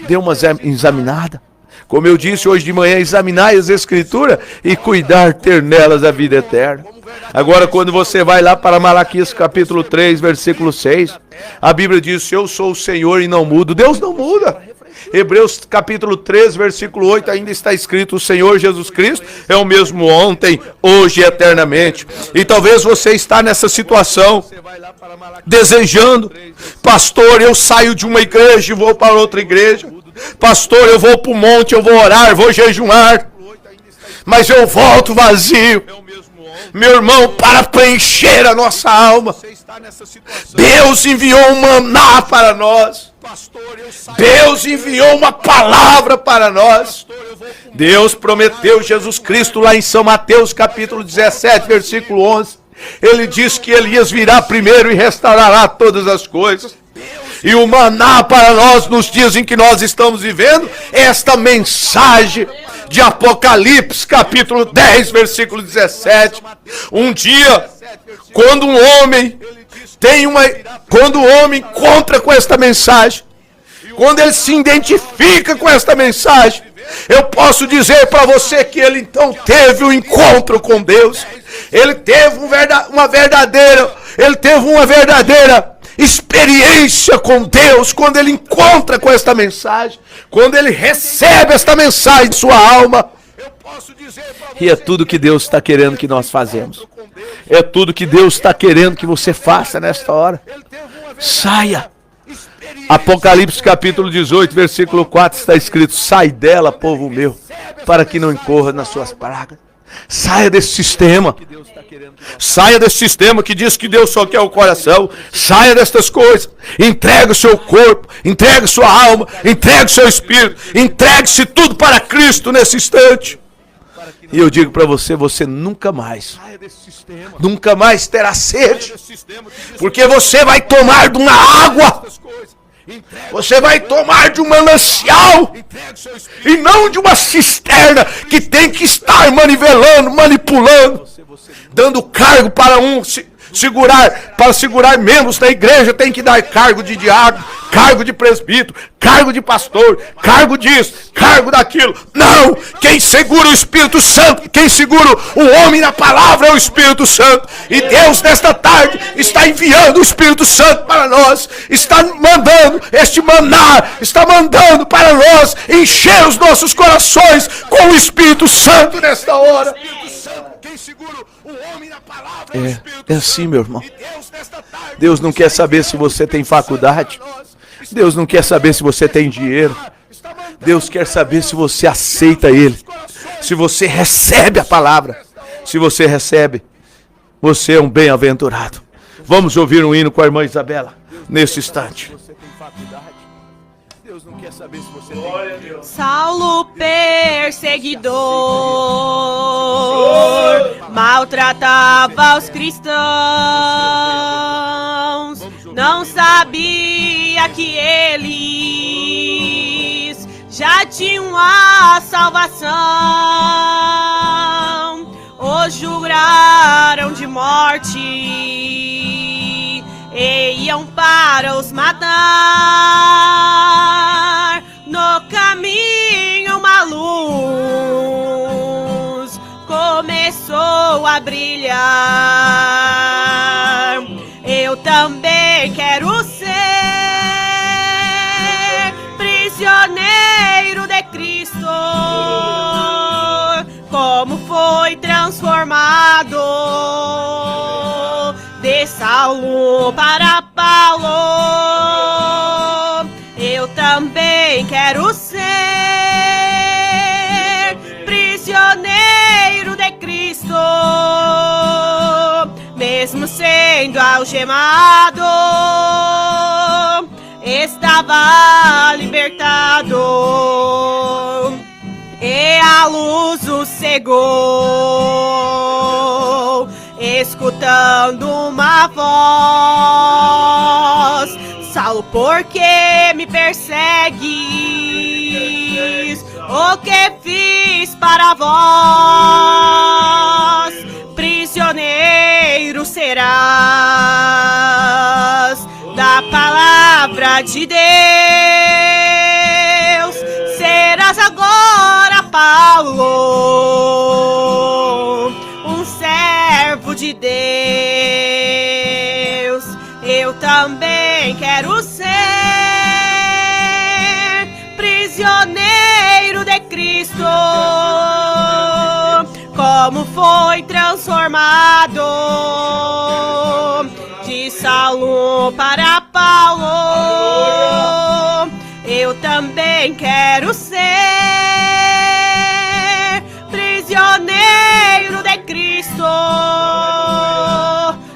Dê uma examinada. Como eu disse hoje de manhã, examinar as Escrituras e cuidar, ter nelas a vida eterna. Agora, quando você vai lá para Malaquias capítulo 3, versículo 6, a Bíblia diz: eu sou o Senhor e não mudo. Deus não muda. Hebreus capítulo 3, versículo 8, ainda está escrito: o Senhor Jesus Cristo é o mesmo ontem, hoje e eternamente. E talvez você está nessa situação, desejando: pastor, eu saio de uma igreja e vou para outra igreja. Pastor, eu vou para o monte, eu vou orar, vou jejuar, mas eu volto vazio. Meu irmão, para preencher a nossa alma, Deus enviou um maná para nós. Deus enviou uma palavra para nós. Deus prometeu Jesus Cristo lá em São Mateus capítulo 17, versículo 11. Ele diz que Elias virá primeiro e restaurará todas as coisas. E o maná para nós nos dias em que nós estamos vivendo é esta mensagem de Apocalipse capítulo 10, versículo 17. Um dia, quando o homem encontra com esta mensagem, quando ele se identifica com esta mensagem, eu posso dizer para você que ele então teve um encontro com Deus. Ele teve uma verdadeira experiência com Deus quando ele encontra com esta mensagem, quando ele recebe esta mensagem em sua alma. E é tudo que Deus está querendo que nós fazemos. É tudo que Deus está querendo que você faça nesta hora. Saia. Apocalipse capítulo 18, versículo 4 está escrito: sai dela, povo meu, para que não incorra nas suas pragas. Saia desse sistema. Saia desse sistema que diz que Deus só quer o coração. Saia destas coisas. Entregue o seu corpo, entregue sua alma, entregue o seu espírito, entregue-se tudo para Cristo nesse instante. E eu digo para você, você nunca mais terá sede, porque você vai tomar de uma água, você vai tomar de um manancial, e não de uma cisterna que tem que estar manipulando, dando cargo para um, Para segurar membros da igreja tem que dar cargo de diácono, cargo de presbítero, cargo de pastor, cargo disso, cargo daquilo. Não! Quem segura o Espírito Santo, quem segura o homem na palavra é o Espírito Santo. E Deus nesta tarde está enviando o Espírito Santo para nós, está mandando este maná, está mandando para nós encher os nossos corações com o Espírito Santo nesta hora. Quem segura o homem na palavra é o Espírito Santo. É assim, meu irmão. Deus não quer saber se você tem faculdade. Deus não quer saber se você tem dinheiro. Deus quer saber se você aceita Ele. Se você recebe a palavra. Se você recebe, você é um bem-aventurado. Vamos ouvir um hino com a irmã Isabela nesse instante. Deus não quer saber se você tem. Saulo perseguidor maltratava os cristãos, não sabia que eles já tinham a salvação. Os juraram de morte e iam para os matar. No caminho uma luz começou a brilhar. Eu também quero ser prisioneiro de Cristo, como foi transformado de Saulo para Paulo. Eu também quero ser prisioneiro de Cristo, mesmo sendo algemado, estava libertado. E a luz o cegou, escutando uma voz: Saulo, por que me persegues? O que fiz para vós? Prisioneiro serás da palavra de Deus. Serás agora, Paulo, um servo de Deus. Eu também quero ser prisioneiro de Cristo, como foi transformado de Saulo para Paulo. Eu também quero ser prisioneiro de Cristo,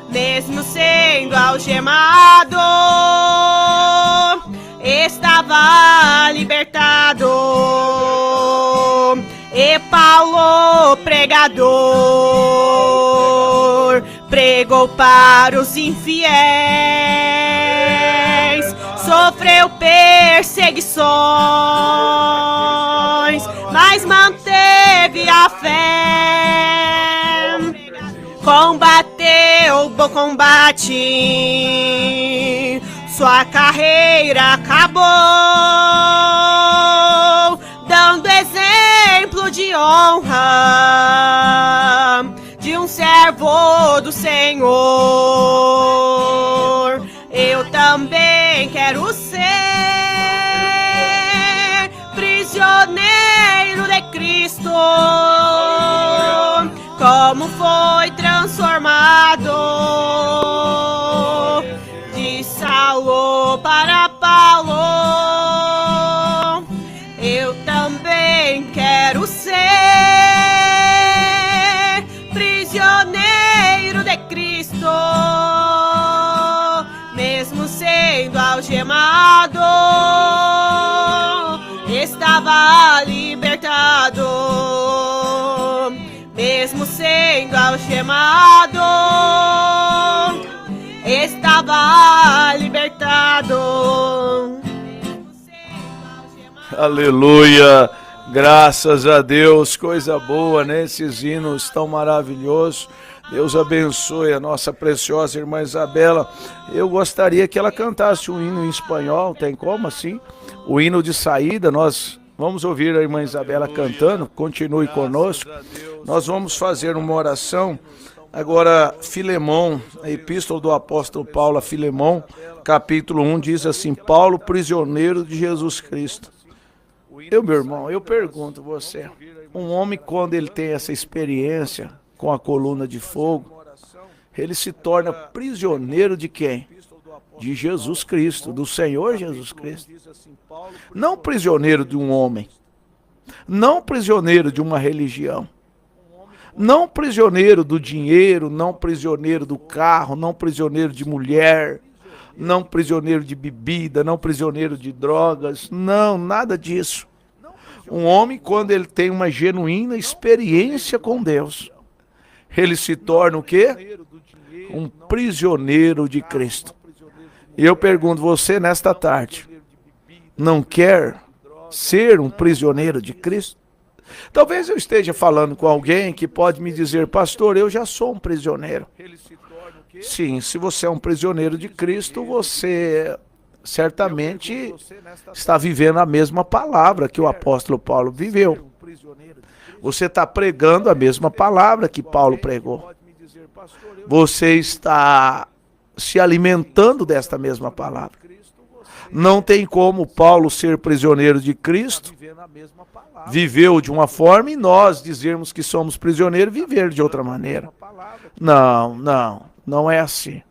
mesmo sendo algemado, estava libertado. E Paulo, pregador, pregou para os infiéis, sofreu perseguições, mas manteve a fé. Combateu o bom combate, sua carreira acabou, dando exemplo de honra de um servo do Senhor. Eu também quero ser prisioneiro de Cristo, como foi transformado de Saulo para Paulo. Eu também quero ser prisioneiro de Cristo, mesmo sendo algemado, estava libertado. Mesmo sendo algemado, estava libertado. Aleluia, graças a Deus, coisa boa, né? Esses hinos tão maravilhosos. Deus abençoe a nossa preciosa irmã Isabela. Eu gostaria que ela cantasse um hino em espanhol, tem como assim? O hino de saída, nós vamos ouvir a irmã Isabela cantando, continue conosco. Nós vamos fazer uma oração. Agora, Filemão, a epístola do apóstolo Paulo a Filemão, capítulo 1, diz assim: Paulo, prisioneiro de Jesus Cristo. Meu irmão, eu pergunto você, um homem quando ele tem essa experiência com a coluna de fogo, ele se torna prisioneiro de quem? De Jesus Cristo, do Senhor Jesus Cristo. Não prisioneiro de um homem, não prisioneiro de uma religião, não prisioneiro do dinheiro, não prisioneiro do carro, não prisioneiro de mulher, não prisioneiro de bebida, não prisioneiro de drogas, não, nada disso. Um homem, quando ele tem uma genuína experiência com Deus, ele se torna o quê? Um prisioneiro de Cristo. E eu pergunto, você nesta tarde, não quer ser um prisioneiro de Cristo? Talvez eu esteja falando com alguém que pode me dizer, pastor, eu já sou um prisioneiro. Sim, se você é um prisioneiro de Cristo, você certamente está vivendo a mesma palavra que o apóstolo Paulo viveu. Você está pregando a mesma palavra que Paulo pregou. Você está se alimentando desta mesma palavra. Não tem como Paulo ser prisioneiro de Cristo, viveu de uma forma, e nós dizermos que somos prisioneiros e viver de outra maneira. Não é assim.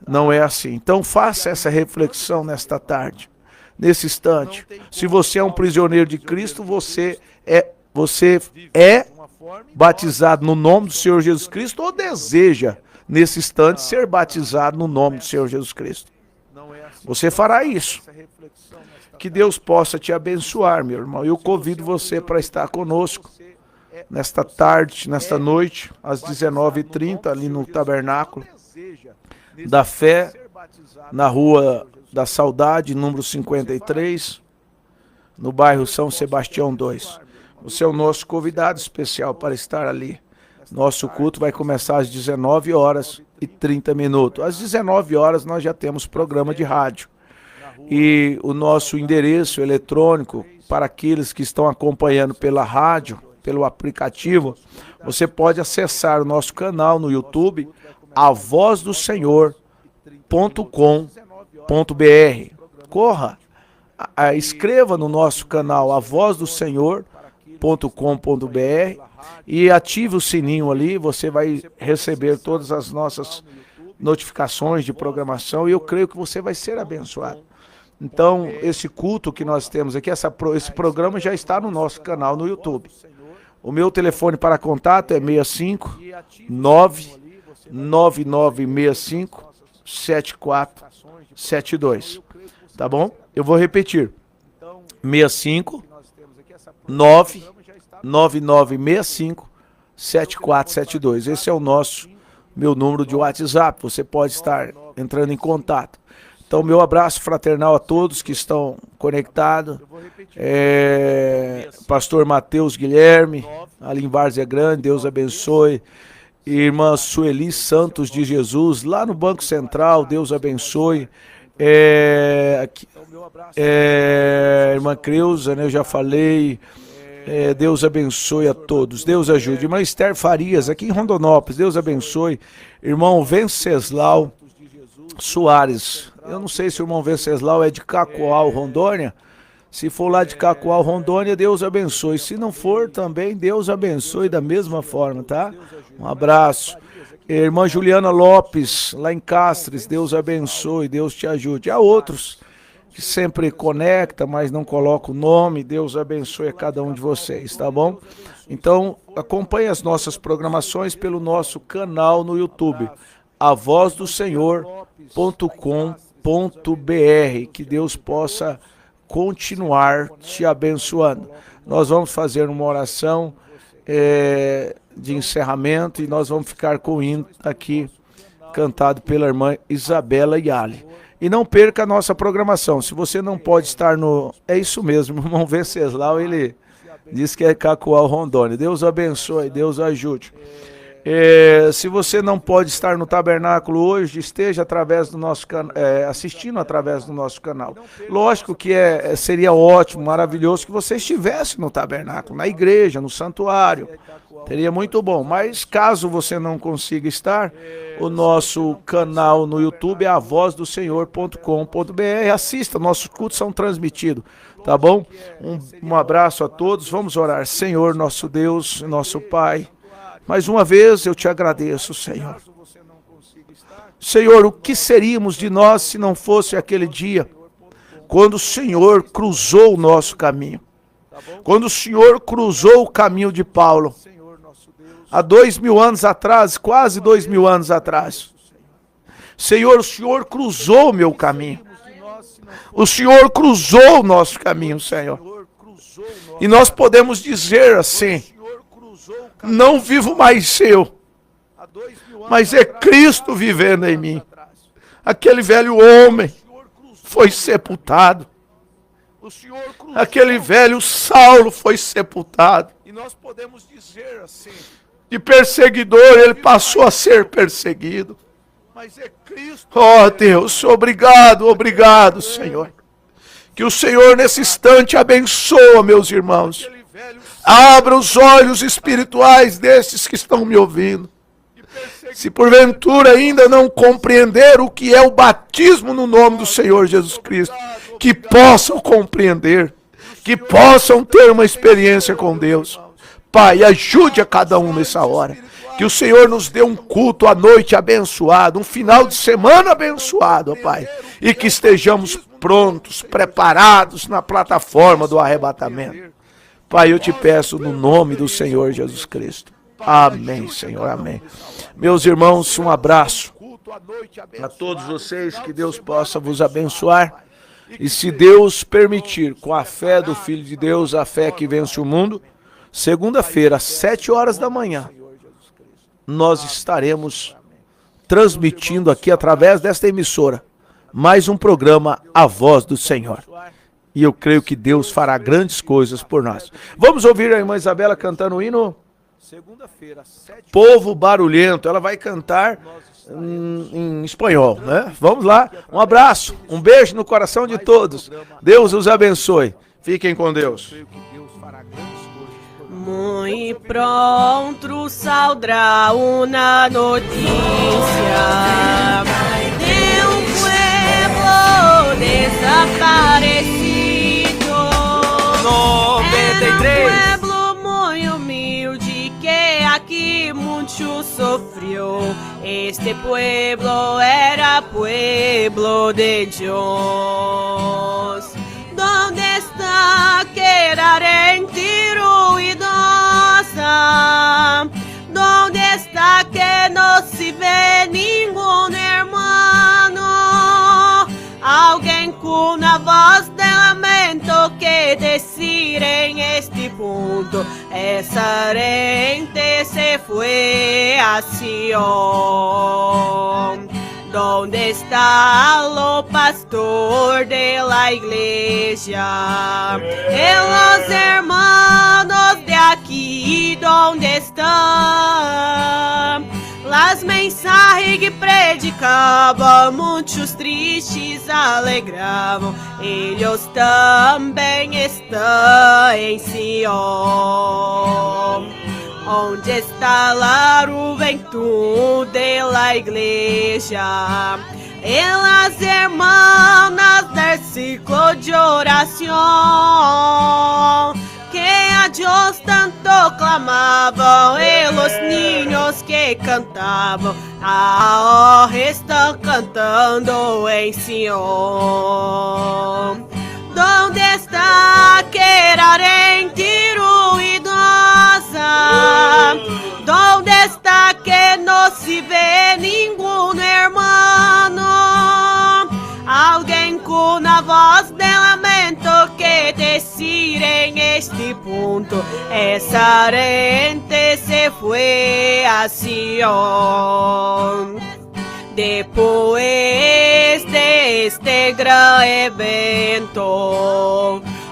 Não é assim. Então faça essa reflexão nesta tarde, nesse instante. Se você é um prisioneiro de Cristo, você é batizado no nome do Senhor Jesus Cristo ou deseja, nesse instante, ser batizado no nome do Senhor Jesus Cristo. Você fará isso. Que Deus possa te abençoar, meu irmão. Eu convido você para estar conosco nesta tarde, nesta noite, às 19h30, ali no Tabernáculo da Fé, na Rua da Saudade, número 53, no bairro São Sebastião 2. Você é o nosso convidado especial para estar ali. Nosso culto vai começar às 19h30. Às 19 horas nós já temos programa de rádio. E o nosso endereço eletrônico, para aqueles que estão acompanhando pela rádio, pelo aplicativo, você pode acessar o nosso canal no YouTube, avozdosenhor.com.br. Corra, escreva no nosso canal avozdosenhor.com.br e ative o sininho ali, você vai receber todas as nossas notificações de programação e eu creio que você vai ser abençoado. Então, esse culto que nós temos aqui, esse programa já está no nosso canal no YouTube. O meu telefone para contato é 65 99965 7472. Tá bom? Eu vou repetir. 65 99965 7472. Esse é o meu número de WhatsApp. Você pode estar entrando em contato. Então, meu abraço fraternal a todos que estão conectados. Pastor Mateus Guilherme, ali em Várzea Grande, Deus abençoe. Irmã Sueli Santos de Jesus, lá no Banco Central, Deus abençoe. Irmã Creuza, né, eu já falei. Deus abençoe a todos, Deus ajude. Irmã Esther Farias, aqui em Rondonópolis, Deus abençoe. Irmão Venceslau Soares, eu não sei se o irmão Venceslau é de Cacoal, Rondônia. Se for lá de Cacoal, Rondônia, Deus abençoe. Se não for também, Deus abençoe da mesma forma, tá? Um abraço. Irmã Juliana Lopes, lá em Castres, Deus abençoe, Deus te ajude. Há outros que sempre conecta, mas não coloca o nome. Deus abençoe a cada um de vocês, tá bom? Então, acompanhe as nossas programações pelo nosso canal no YouTube, avozdosenhor.com.br. Que Deus possa continuar te abençoando. Nós vamos fazer uma oração de encerramento e nós vamos ficar com o hino aqui cantado pela irmã Isabela Yali. E não perca a nossa programação. Se você não pode estar no... É isso mesmo, o irmão Venceslau, ele diz que é Cacoal, Rondônia. Deus abençoe, Deus ajude. Se você não pode estar no tabernáculo hoje, esteja através do nosso assistindo através do nosso canal. Lógico que seria ótimo, maravilhoso que você estivesse no tabernáculo, na igreja, no santuário. Seria muito bom. Mas caso você não consiga estar, o nosso canal no YouTube é avozdosenhor.com.br. Assista, nossos cultos são transmitidos, tá bom? Um abraço a todos. Vamos orar. Senhor, nosso Deus, nosso Pai. Mais uma vez eu te agradeço, Senhor. Senhor, o que seríamos de nós se não fosse aquele dia, quando o Senhor cruzou o nosso caminho? Quando o Senhor cruzou o caminho de Paulo, há 2000 anos atrás, quase 2000 anos atrás. Senhor, o Senhor cruzou o meu caminho. O Senhor cruzou o nosso caminho, Senhor. E nós podemos dizer assim: não vivo mais eu, mas é Cristo vivendo em mim. Aquele velho homem foi sepultado. Aquele velho Saulo foi sepultado. E nós podemos dizer assim: de perseguidor ele passou a ser perseguido. Oh Deus, obrigado, obrigado, Senhor. Que o Senhor nesse instante abençoa meus irmãos. Abra os olhos espirituais desses que estão me ouvindo. Se porventura ainda não compreender o que é o batismo no nome do Senhor Jesus Cristo, que possam compreender, que possam ter uma experiência com Deus. Pai, ajude a cada um nessa hora. Que o Senhor nos dê um culto à noite abençoado, um final de semana abençoado, ó Pai. E que estejamos prontos, preparados na plataforma do arrebatamento. Pai, eu te peço no nome do Senhor Jesus Cristo. Amém, Senhor, amém. Meus irmãos, um abraço a todos vocês, que Deus possa vos abençoar. E se Deus permitir, com a fé do Filho de Deus, a fé que vence o mundo, segunda-feira, às 7 horas da manhã, nós estaremos transmitindo aqui, através desta emissora, mais um programa, A Voz do Senhor. E eu creio que Deus fará grandes coisas por nós. Vamos ouvir a irmã Isabela cantando o hino Povo Barulhento. Ela vai cantar em espanhol, né? Vamos lá. Um abraço, um beijo no coração de todos. Deus os abençoe. Fiquem com Deus. Muy pronto saldrá una noticia de un pueblo desaparecido. 93. Era un pueblo muy humilde que aquí mucho sufrió. Este pueblo era pueblo de Dios. ¿Dónde está aquella gente ruidosa? ¿Dónde está que no se ve ningún hermano? Alguien con una voz de lamento que decir en este punto: esa gente se fue a Sion. ¿Dónde está lo pastor de la iglesia? Y los hermanos de aquí, ¿dónde están? Las mensajes que predicaban, muchos tristes alegraban. Ellos también están en Sion. ¿Dónde está la juventud de la iglesia? Y las hermanas del ciclo de oración, que a Dios tanto clamaban, y los niños que cantaban, ahora están cantando en Sion. ¿Dónde está aquella gente ruidosa? ¿Dónde está que no se ve ningún hermano? Alguien con una voz de lamento que decir en este punto: esa gente se fue a Sion. Después de este gran evento,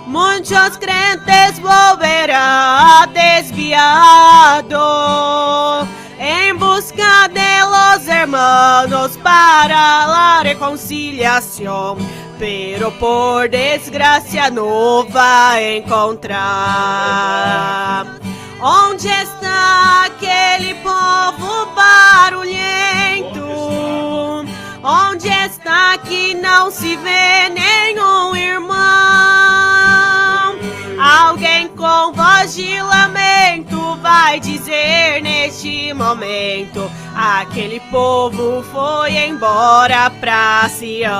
muchos creyentes volverán desviados. En busca de los hermanos para la reconciliación, pero por desgracia no va a encontrar. Onde está aquele povo barulhento? Onde está que não se vê nenhum irmão? Alguém com voz de lamento vai dizer neste momento: aquele povo foi embora pra Sião.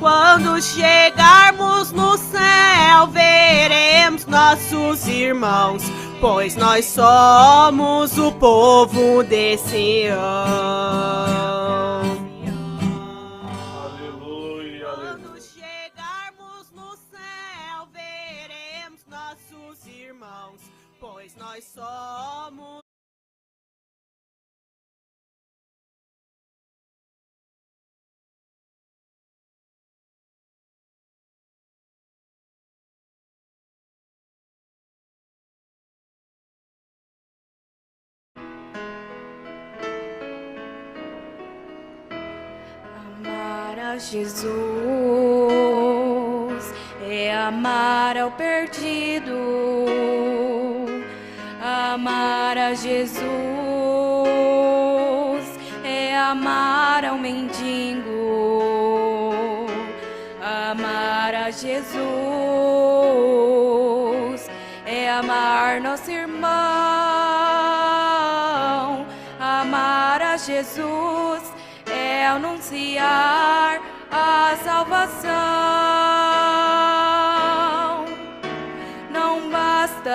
Quando chegarmos no céu, veremos nossos irmãos, pois nós somos o povo de Sião. Aleluia, Quando chegarmos no céu, veremos nossos irmãos, pois nós somos. Amar a Jesus é amar ao perdido. Amar a Jesus é amar ao mendigo. Amar a Jesus é amar nosso irmão. Amar a Jesus é anunciar a salvação. Não basta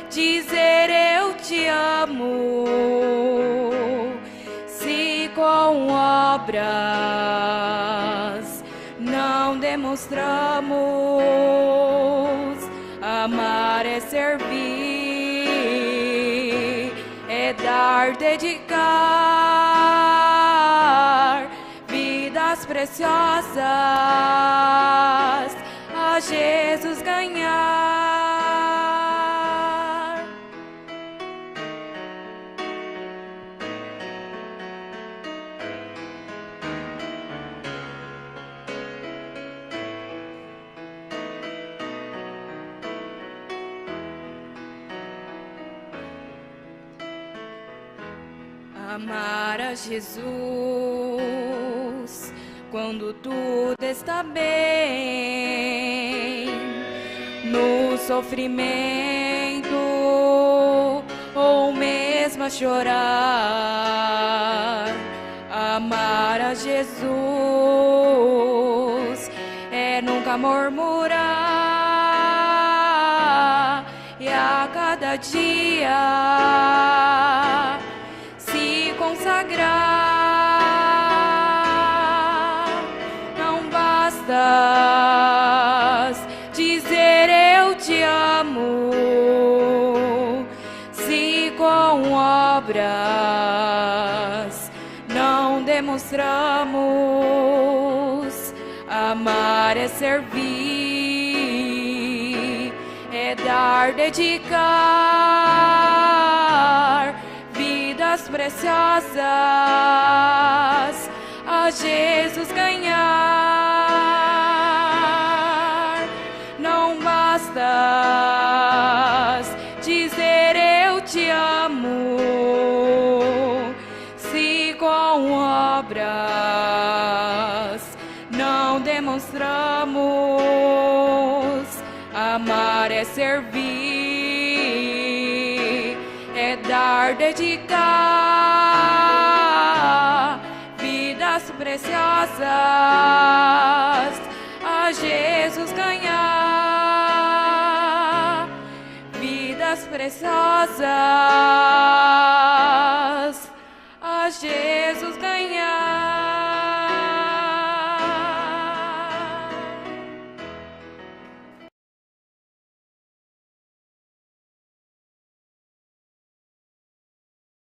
dizer eu te amo, se com obras não demonstramos. Amar é servir, é dar, dedicar vidas preciosas a Jesus ganhar. Amar a Jesus quando tudo está bem, no sofrimento ou mesmo a chorar. Amar a Jesus é nunca murmurar e a cada dia consagrar. Não basta dizer eu te amo, se com obras não demonstramos. Amar é servir, é dar, dedicar vidas preciosas a Jesus ganhar. Não basta dizer eu te amo, se com obras não demonstramos. Amar é servir, é dar, dedicar vidas preciosas a Jesus ganhar. Vidas preciosas a Jesus ganhar.